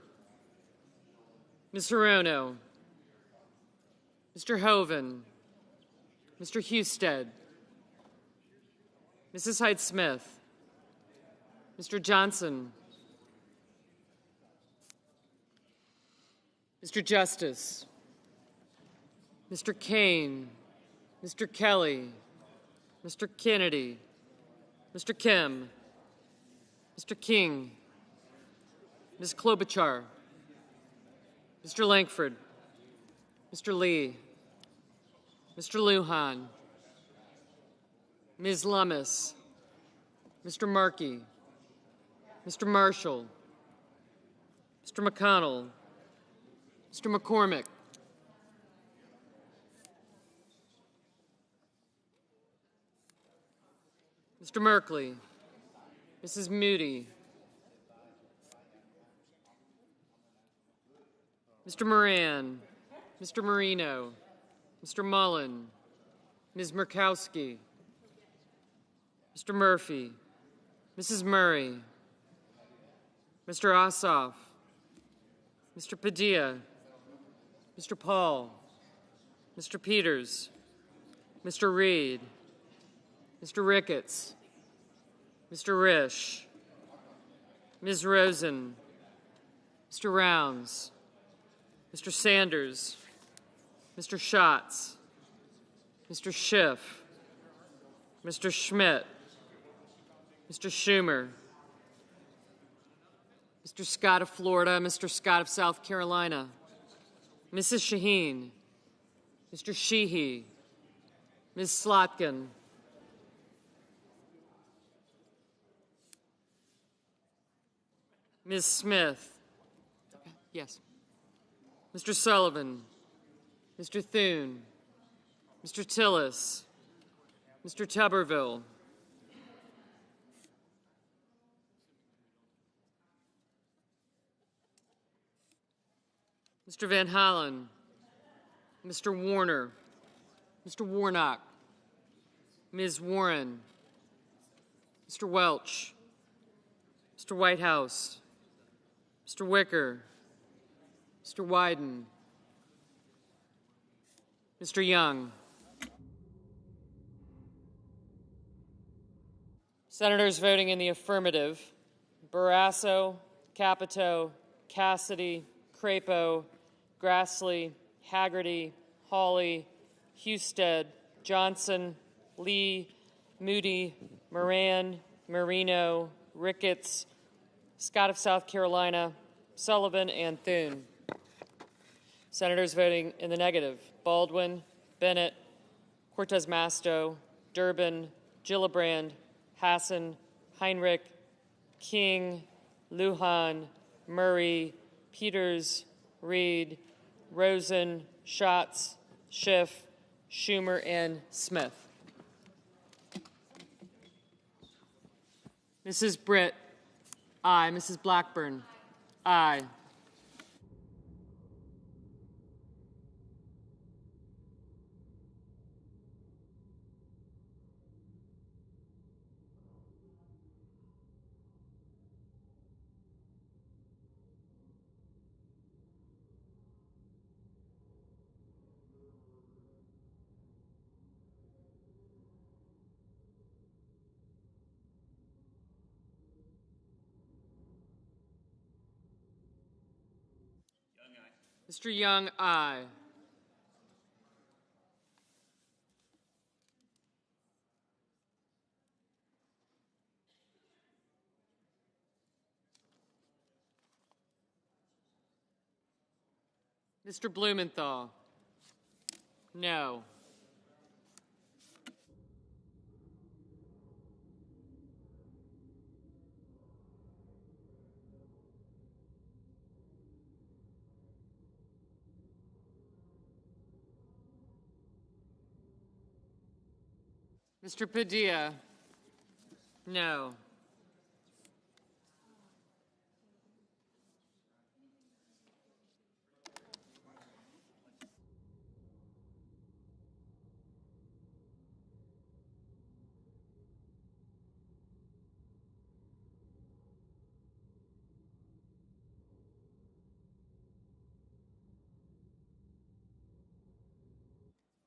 Ms. Hirono, Mr. Hoven, Mr. Husted, Mrs. Hyde-Smith, Mr. Johnson, Mr. Justice, Mr. Kane, Mr. Kelly, Mr. Kennedy, Mr. Kim, Mr. King, Ms. Klobuchar, Mr. Lankford, Mr. Lee, Mr. Lujan, Ms. Lummis, Mr. Markey, Mr. Marshall, Mr. McConnell, Mr. McCormick, Mr. Merkley, Mrs. Moody, Mr. Moran, Mr. Marino, Mr. Mullen, Ms. Murkowski, Mr. Murphy, Mrs. Murray, Mr. Ossoff, Mr. Padilla, Mr. Paul, Mr. Peters, Mr. Reed, Mr. Ricketts, Mr. Risch, Ms. Rosen, Mr. Rounds, Mr. Sanders, Mr. Schatz, Mr. Schiff, Mr. Schmidt, Mr. Schumer, Mr. Scott of Florida, Mr. Scott of South Carolina, Mrs. Shaheen, Mr. Sheehy, Ms. Slotkin, Ms. Smith, yes, Mr. Sullivan, Mr. Thune, Mr. Tillis, Mr. Tuberville, Mr. Van Hollen, Mr. Warner, Mr. Warnock, Ms. Warren, Mr. Welch, Mr. Whitehouse, Mr. Wicker, Mr. Wyden, Mr. Young. Senators voting in the affirmative: Barrasso, Capito, Cassidy, Crapo, Grassley, Haggerty, Hawley, Husted, Johnson, Lee, Moody, Moran, Marino, Ricketts, Scott of South Carolina, Sullivan, and Thune. Senators voting in the negative: Baldwin, Bennett, Cortez Masto, Durbin, Gillibrand, Hassan, Heinrich, King, Lujan, Murray, Peters, Reed, Rosen, Schatz, Schiff, Schumer, and Smith. Mrs. Britt, aye. Mrs. Blackburn, aye. Mr. Young, aye. Mr. Blumenthal, no. Mr. Padilla, No.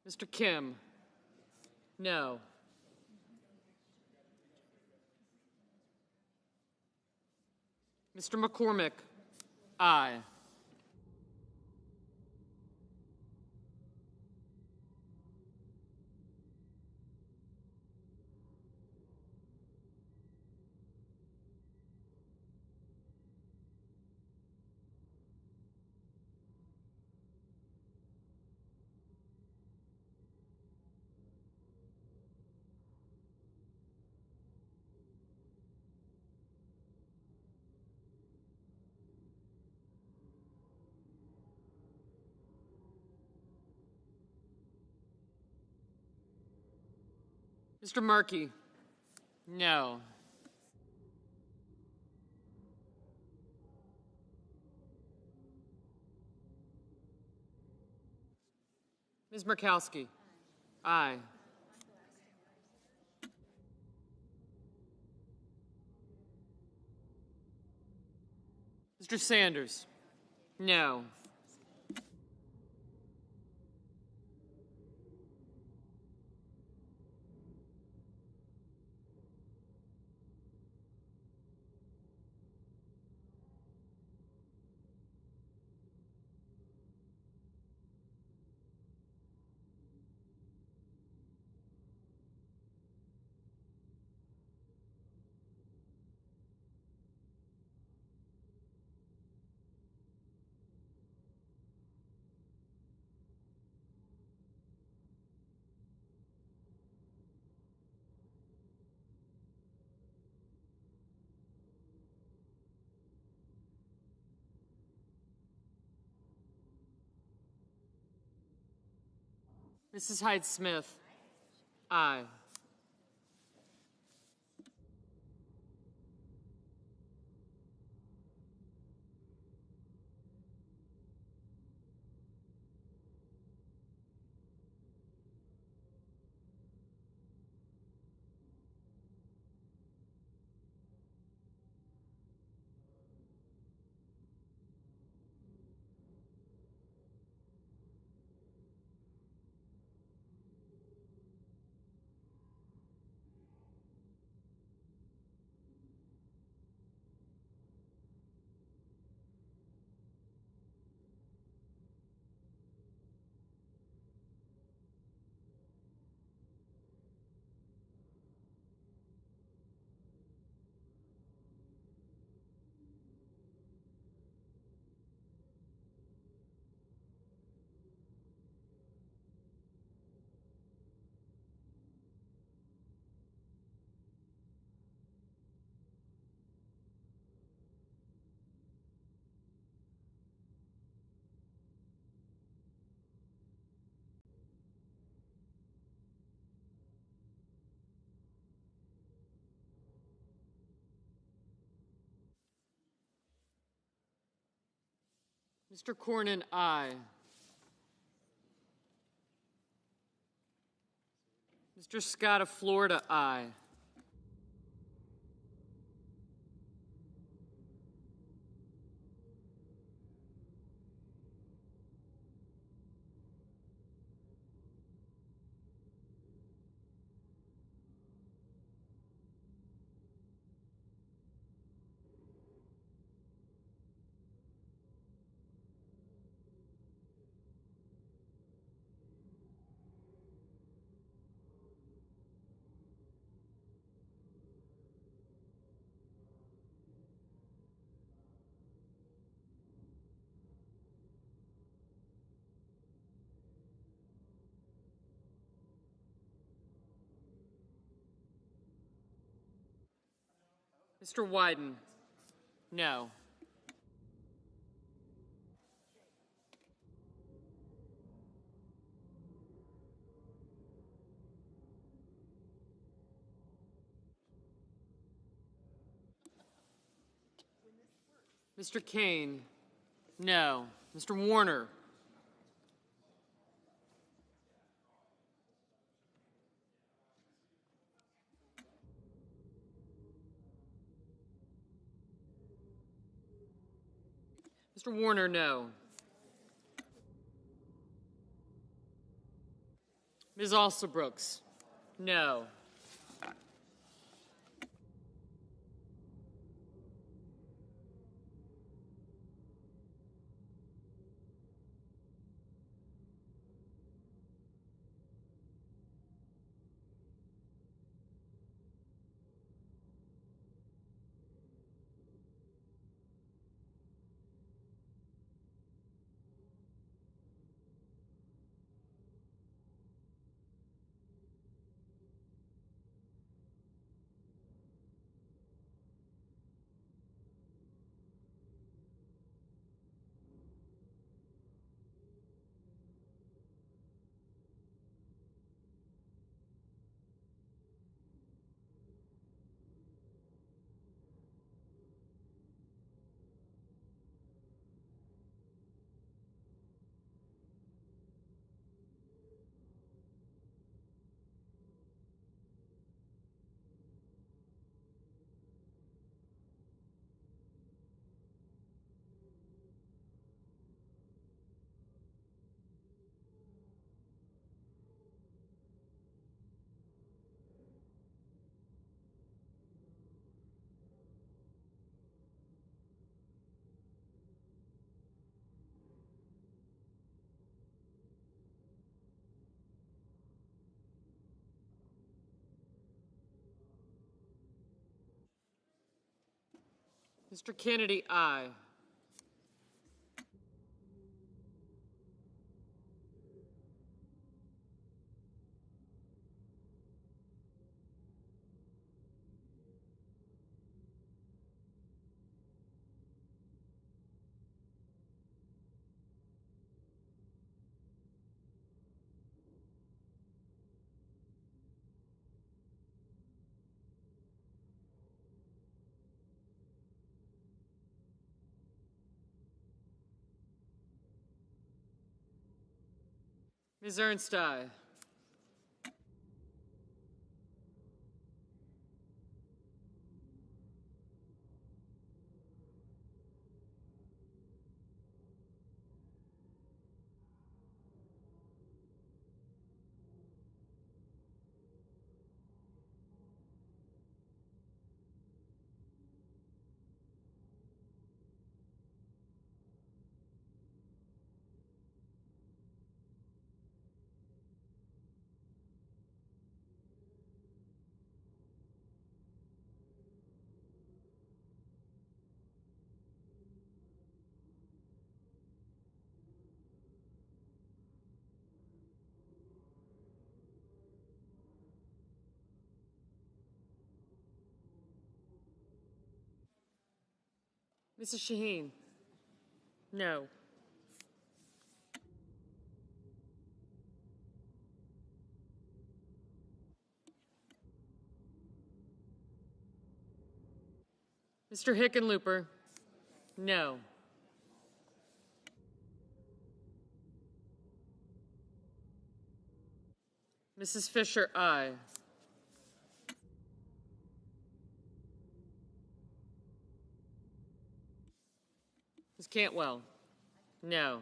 Mr. Kim? No. Mr. McCormick? Aye. Mr. Markey? No. Ms. Murkowski? Aye. Mr. Sanders? No. Mrs. Hyde-Smith? Aye. Mr. Cornyn? Aye. Mr. Scott of Florida? Aye. Mr. Wyden? No. Mr. Kane? No. Mr. Warner? Mr. Warner, no. Ms. Alsobrooks? No. Mr. Kennedy, aye. Ms. Ernst, aye. Mrs. Shaheen? No. Mr. Hickenlooper? No. Mrs. Fisher, aye. Ms. Cantwell? No.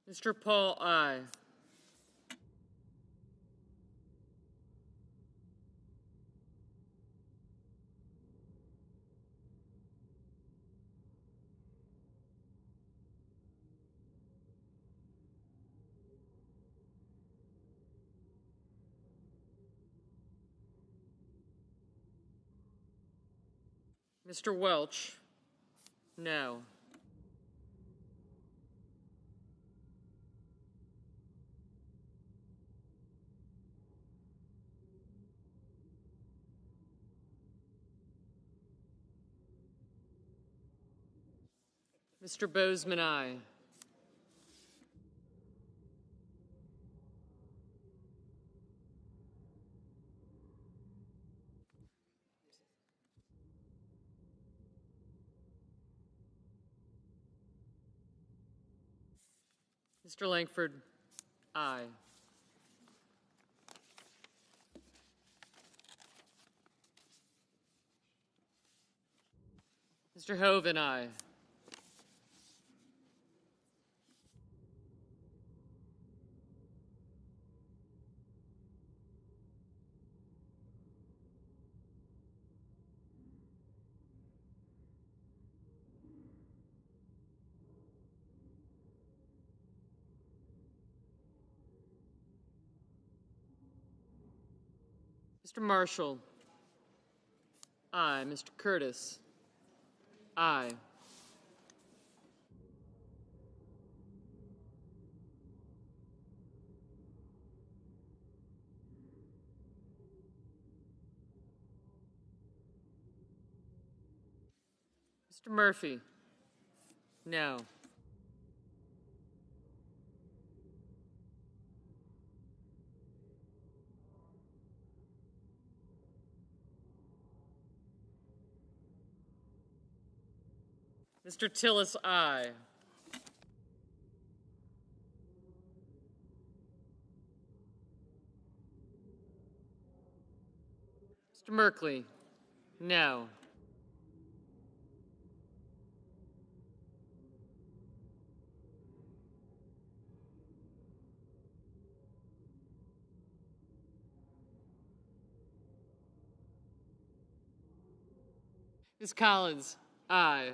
Mr. Paul, aye. Mr. Welch? No. Mr. Bozeman, aye. Mr. Langford, aye. Mr. Hoven, aye. Mr. Marshall, aye. Mr. Curtis, aye. Mr. Murphy, no. Mr. Tillis, aye. Mr. Merkley, no. Ms. Collins, aye.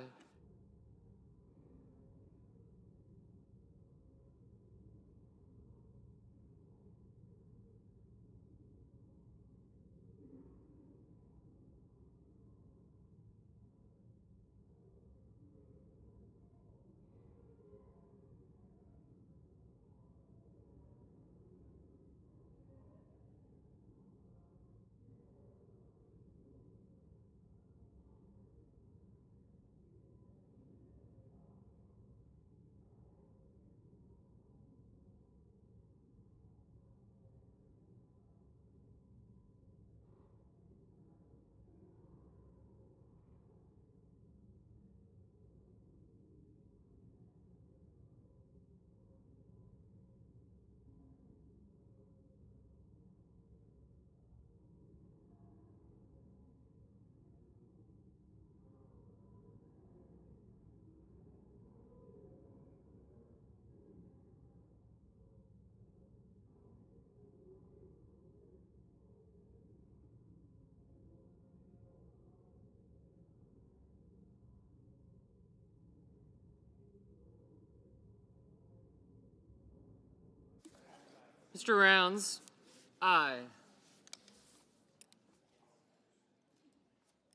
Mr. Rounds, aye.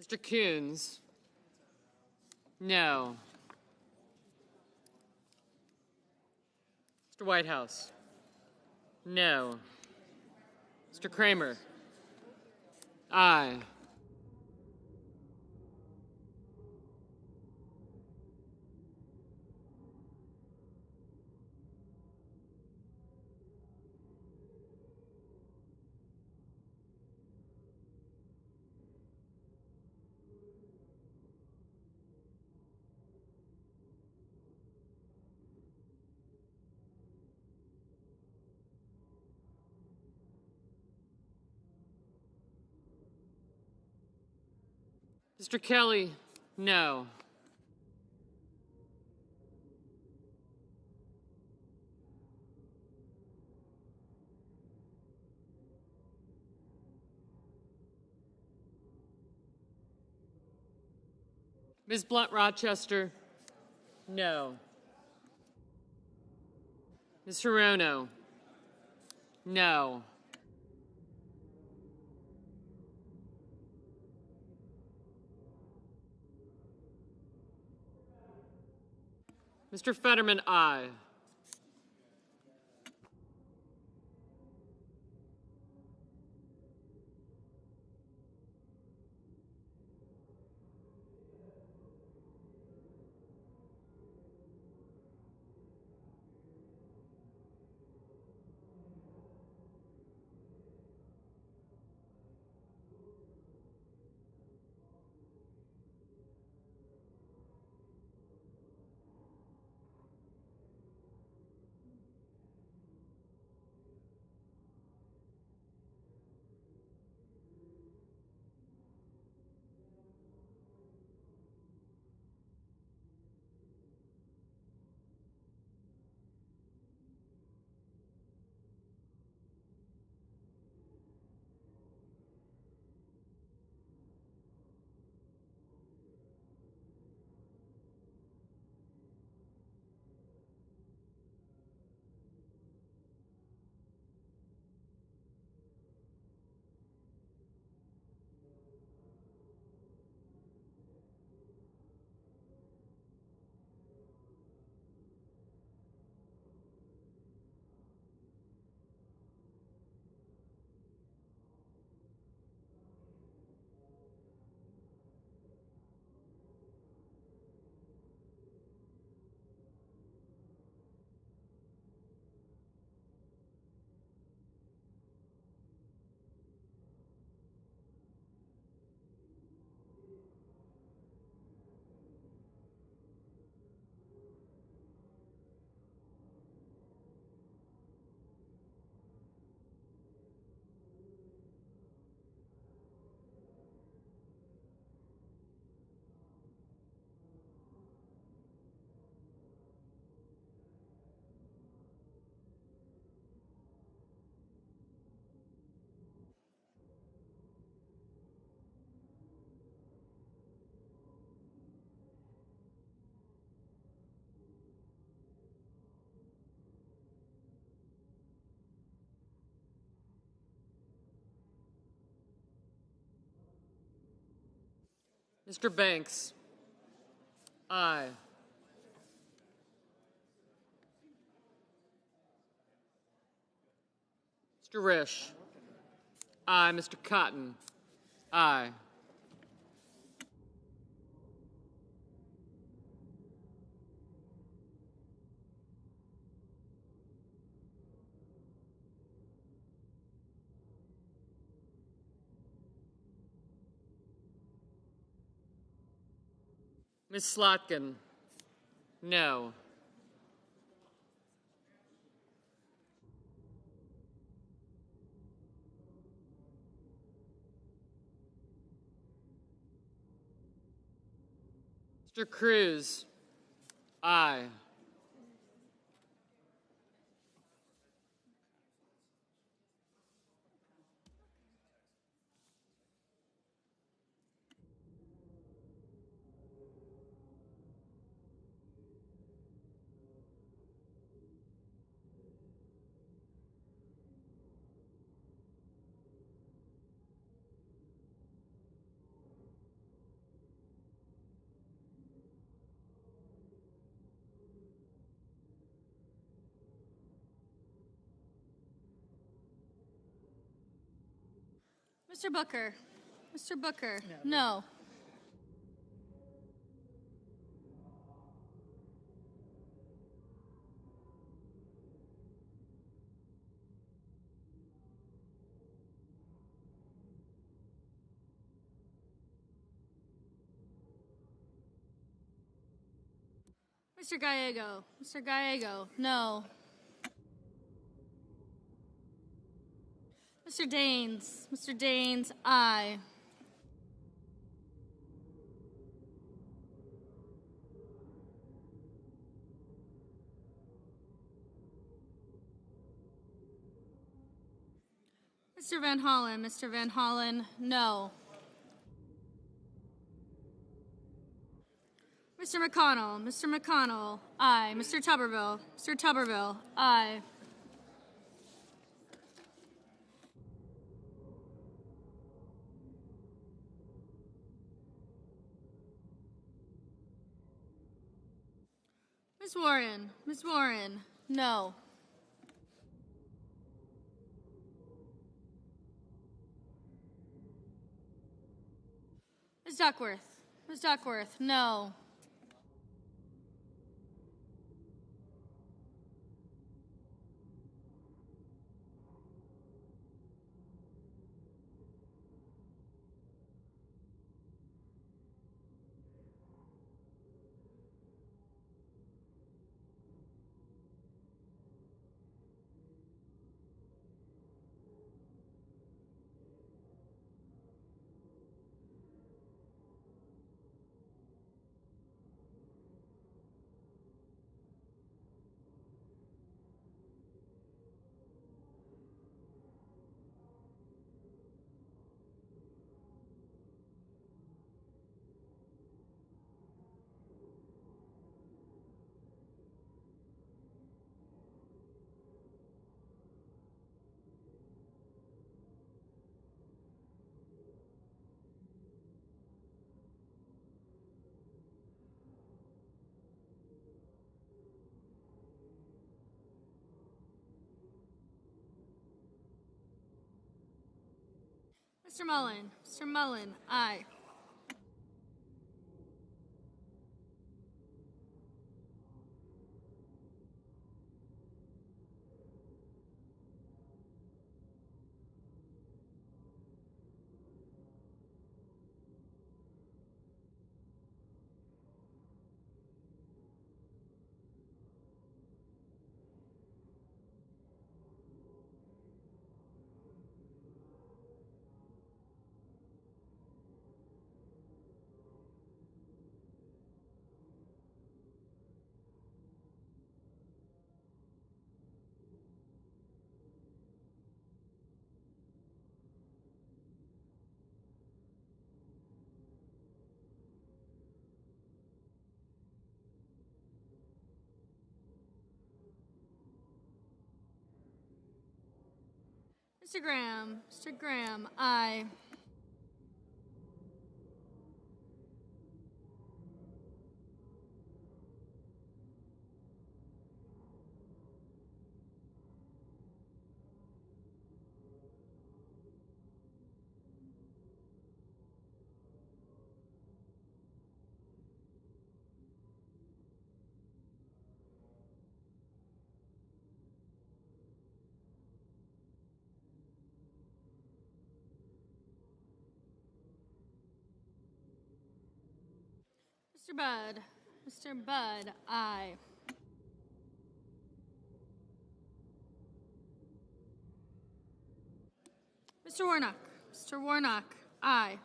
Mr. Coons, no. Mr. Whitehouse, no. Mr. Kramer, aye. Mr. Kelly, no. Ms. Blunt Rochester, no. Ms. Hirono, no. Mr. Fetterman, aye. Mr. Banks. Aye. Mr. Risch. Aye. Mr. Cotton. Aye. Ms. Slotkin. No. Mr. Cruz. Aye. Mr. Booker. Mr. Booker. No. Mr. Gallego. Mr. Gallego. No. Mr. Daines. Mr. Daines. Aye. Mr. Van Hollen. Mr. Van Hollen. No. Mr. McConnell. Mr. McConnell. Aye. Mr. Tuberville. Mr. Tuberville. Aye. Ms. Warren. Ms. Warren. No. Ms. Duckworth. Ms. Duckworth. No. Mr. Mullen. Mr. Mullen. Aye. Mr. Graham. Mr. Graham. Aye. Mr. Budd. Mr. Budd, aye. Mr. Warnock. Mr. Warnock, aye.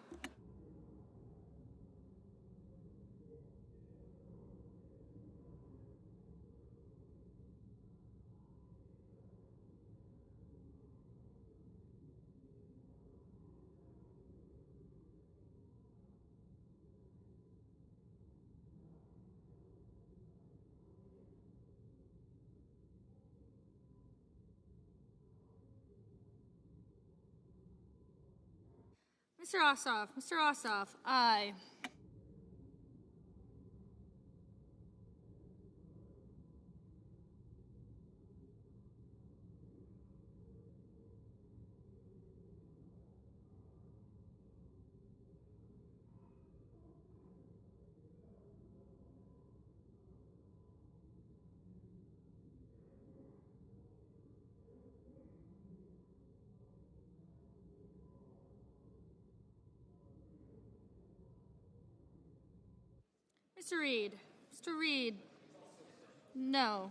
Mr. Ossoff. Mr. Ossoff, aye. Mr. Reed. Mr. Reed, no.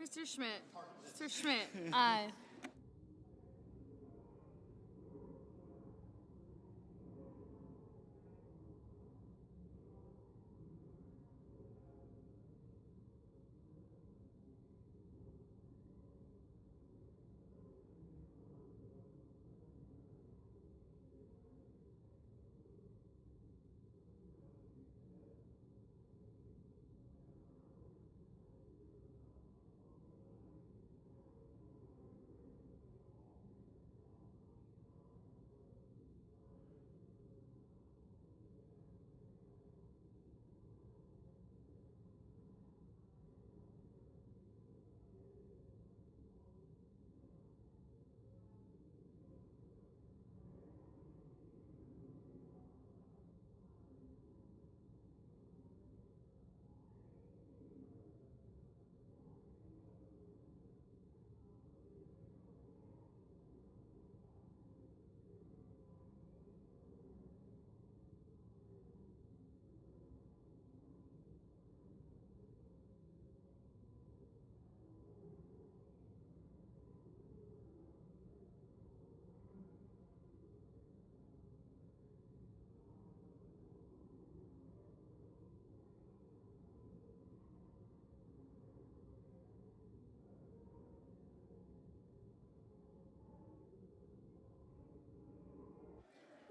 Mr. Schmidt. Mr. Schmidt, aye.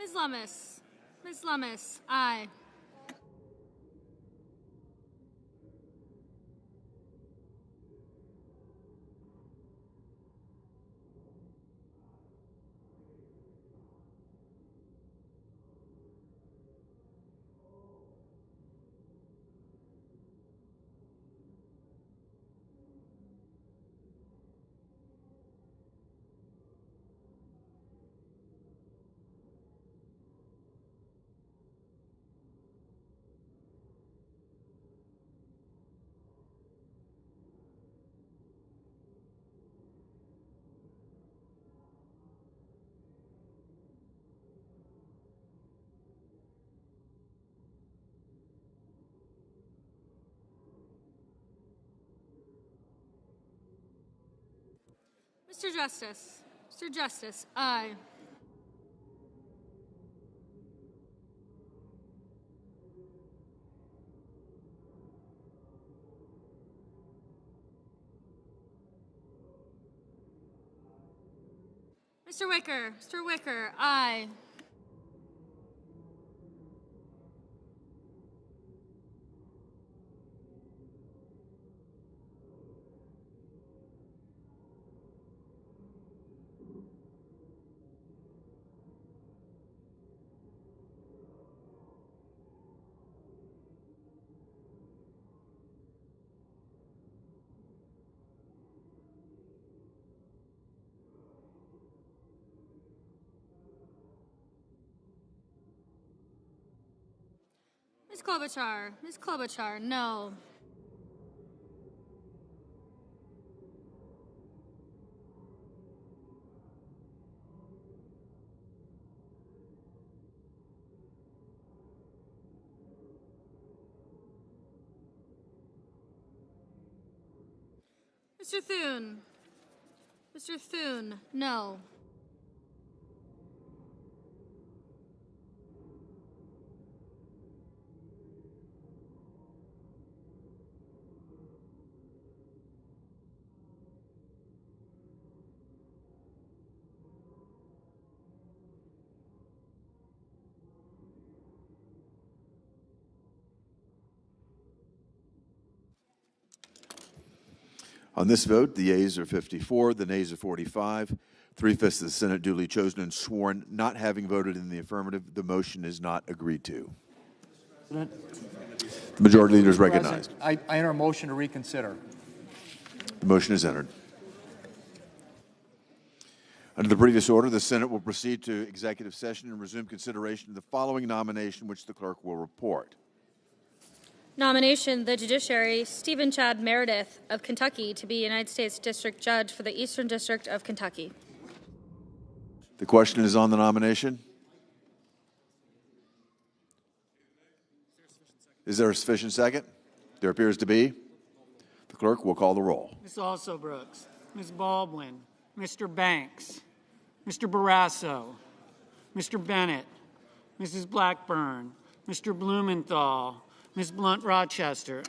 Ms. Lummis. Ms. Lummis, aye. Mr. Justice. Mr. Justice, aye. Mr. Wicker. Mr. Wicker, aye. Ms. Klobuchar. Ms. Klobuchar, no. Mr. Thune. Mr. Thune, no. On this vote, the yeas are 54, the nays are 45. 3/5 of the Senate duly chosen and sworn not having voted in the affirmative, the motion is not agreed to. The majority leader is recognized. I enter a motion to reconsider. The motion is entered. Under the previous order, the Senate will proceed to executive session and resume consideration of the following nomination, which the clerk will report. Nomination, the judiciary, Stephen Chad Meredith of Kentucky to be United States District Judge for the Eastern District of Kentucky. The question is on the nomination. Is there a sufficient second? There appears to be. The clerk will call the roll. Ms. Alsobrooks, Ms. Baldwin, Mr. Banks, Mr. Barrasso, Mr. Bennett, Mrs. Blackburn, Mr. Blumenthal, Ms. Blunt-Rochester.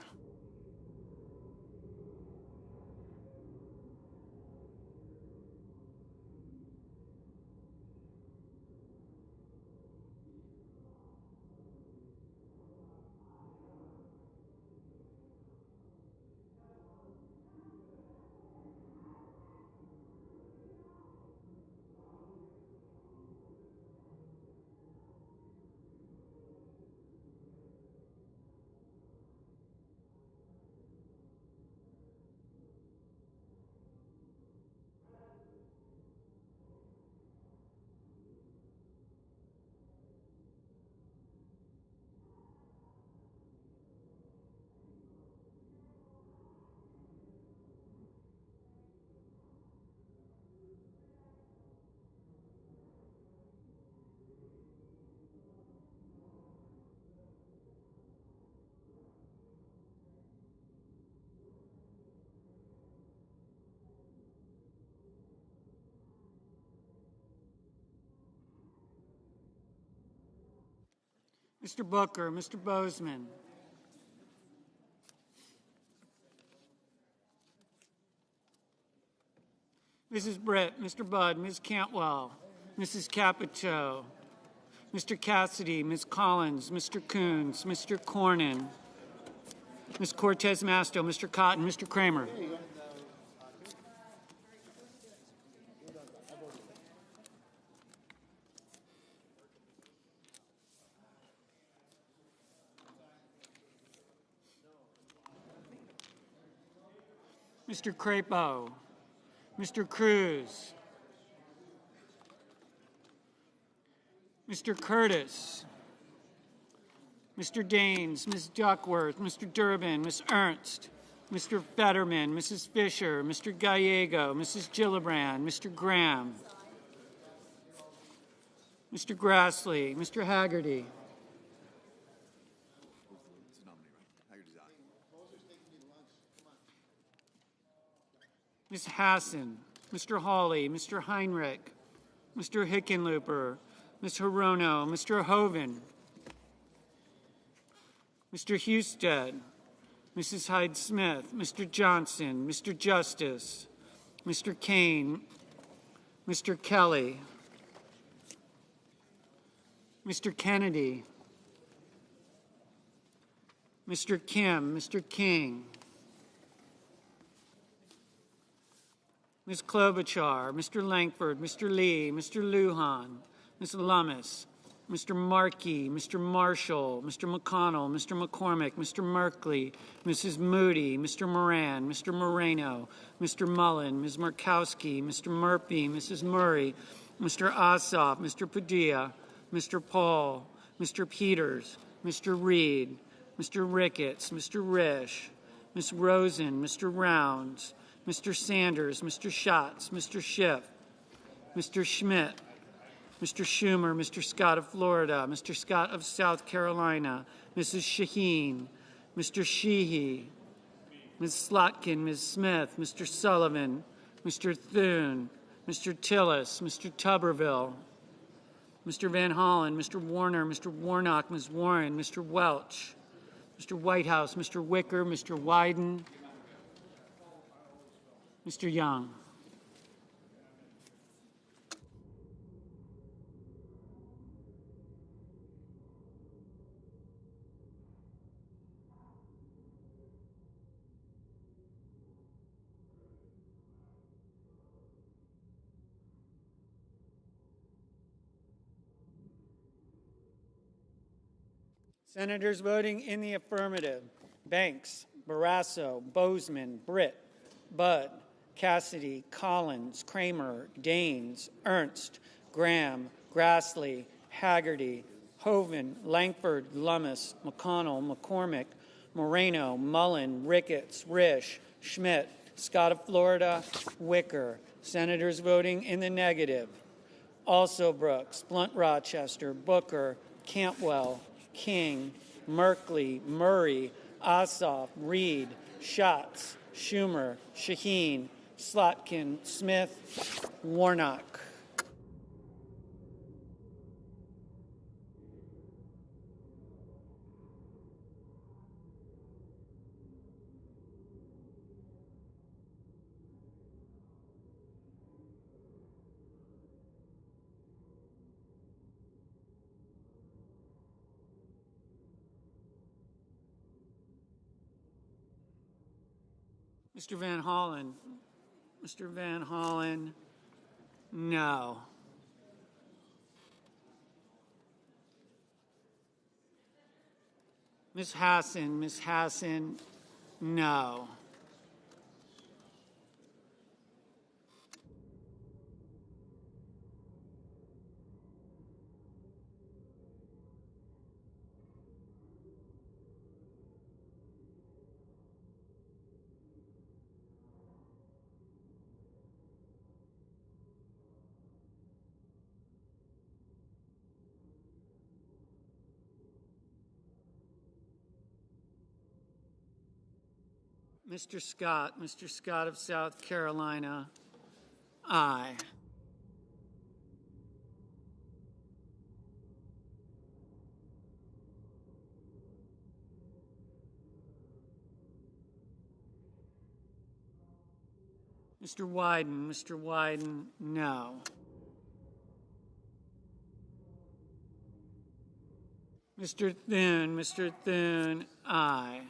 Mr. Booker, Mr. Bozeman, Mrs. Britt, Mr. Budd, Ms. Cantwell, Mrs. Capito, Mr. Cassidy, Ms. Collins, Mr. Coons, Mr. Cornyn, Ms. Cortez Masto, Mr. Cotton, Mr. Kramer. Mr. Crapo, Mr. Cruz, Mr. Curtis, Mr. Daines, Ms. Duckworth, Mr. Durbin, Ms. Ernst, Mr. Fetterman, Mrs. Fisher, Mr. Gallego, Mrs. Gillibrand, Mr. Graham, Mr. Grassley, Mr. Haggerty, Ms. Hassan, Mr. Hawley, Mr. Heinrich, Mr. Hickenlooper, Ms. Hirono, Mr. Hoven, Mr. Husted, Mrs. Hyde-Smith, Mr. Johnson, Mr. Justice, Mr. Kane, Mr. Kelly, Mr. Kennedy, Mr. Kim, Mr. King, Ms. Klobuchar, Mr. Langford, Mr. Lee, Mr. Lujan, Ms. Lummis, Mr. Markey, Mr. Marshall, Mr. McConnell, Mr. McCormick, Mr. Merkley, Mrs. Moody, Mr. Moran, Mr. Moreno, Mr. Mullen, Ms. Murkowski, Mr. Murphy, Mrs. Murray, Mr. Ossoff, Mr. Padilla, Mr. Paul, Mr. Peters, Mr. Reed, Mr. Ricketts, Mr. Risch, Ms. Rosen, Mr. Rounds, Mr. Sanders, Mr. Schatz, Mr. Schiff, Mr. Schmidt, Mr. Schumer, Mr. Scott of Florida, Mr. Scott of South Carolina, Mrs. Shaheen, Mr. Sheehy, Ms. Slotkin, Ms. Smith, Mr. Sullivan, Mr. Thune, Mr. Tillis, Mr. Tuberville, Mr. Van Hollen, Mr. Warner, Mr. Warnock, Ms. Warren, Mr. Welch, Mr. Whitehouse, Mr. Wicker, Mr. Wyden, Mr. Young. Senators voting in the affirmative: Banks, Barrasso, Bozeman, Britt, Budd, Cassidy, Collins, Kramer, Daines, Ernst, Graham, Grassley, Haggerty, Hoven, Langford, Lummis, McConnell, McCormick, Moreno, Mullen, Ricketts, Risch, Schmidt, Scott of Florida, Wicker. Senators voting in the negative: Also Brooks, Blunt Rochester, Booker, Cantwell, King, Merkley, Murray, Ossoff, Reed, Schatz, Schumer, Shaheen, Slotkin, Smith, Warnock. Mr. Van Hollen. Mr. Van Hollen, no. Ms. Hassan, no. Mr. Scott of South Carolina, aye. Mr. Wyden, no. Mr. Thune, aye.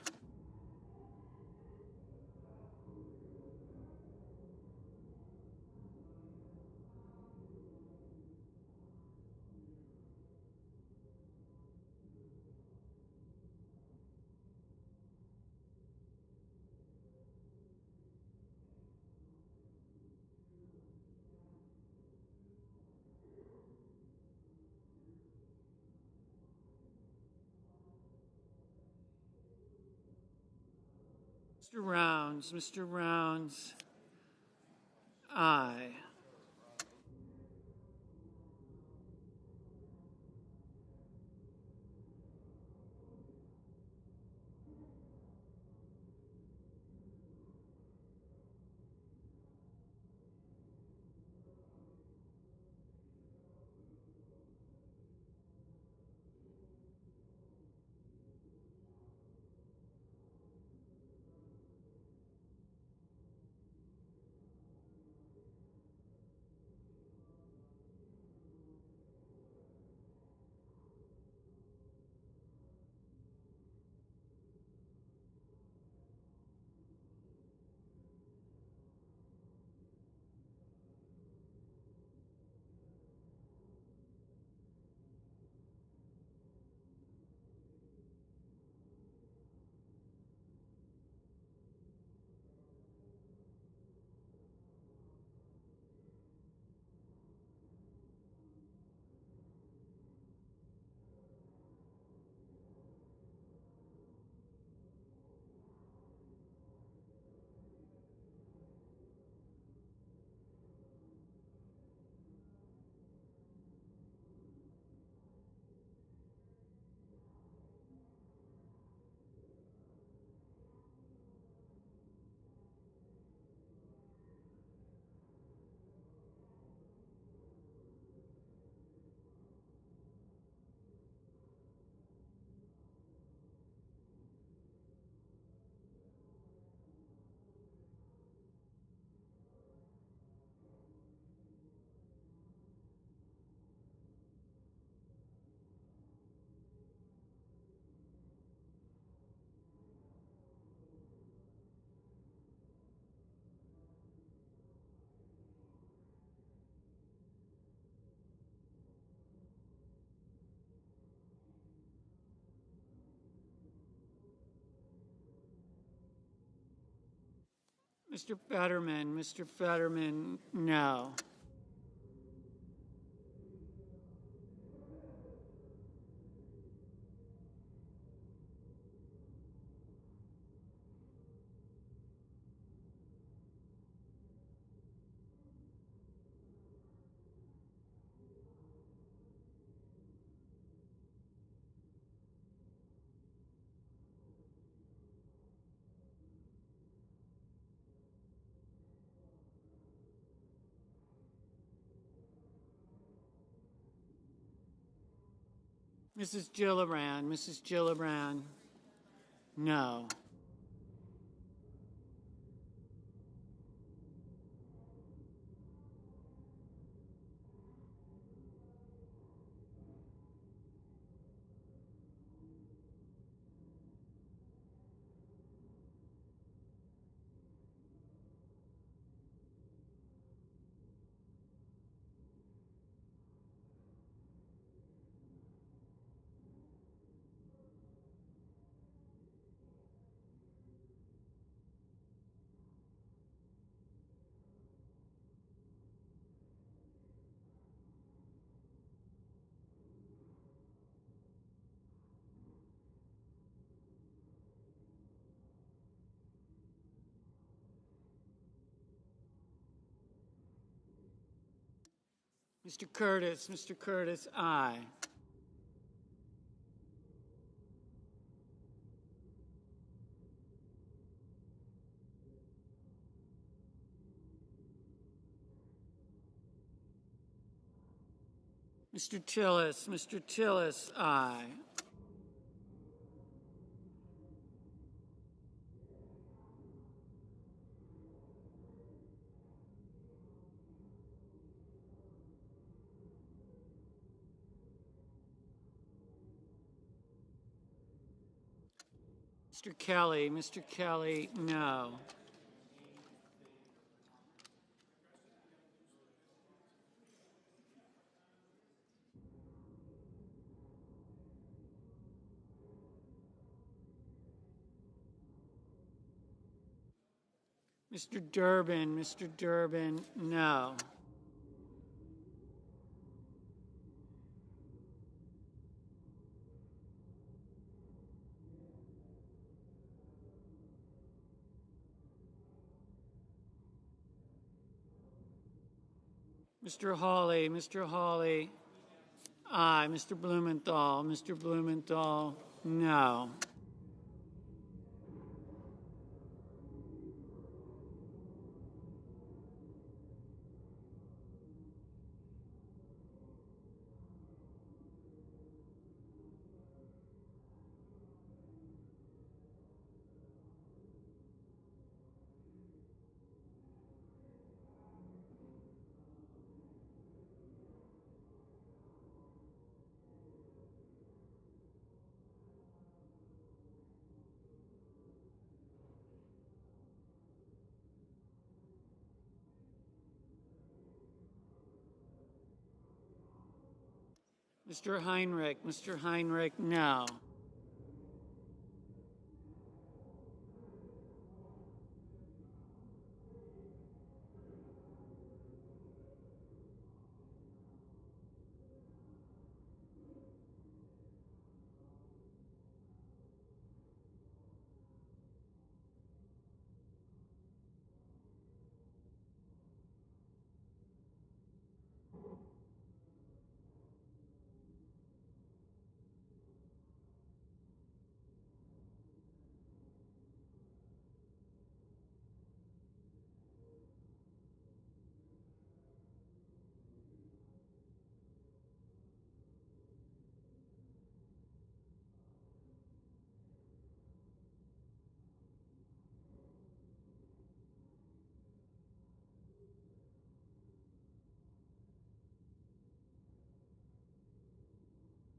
Mr. Rounds, aye. Mr. Fetterman, no. Mrs. Gillibrand, no. Mr. Curtis, aye. Mr. Tillis, aye. Mr. Kelly, no. Mr. Durbin, no. Mr. Hawley, aye. Mr. Blumenthal, no. Mr. Heinrich, no.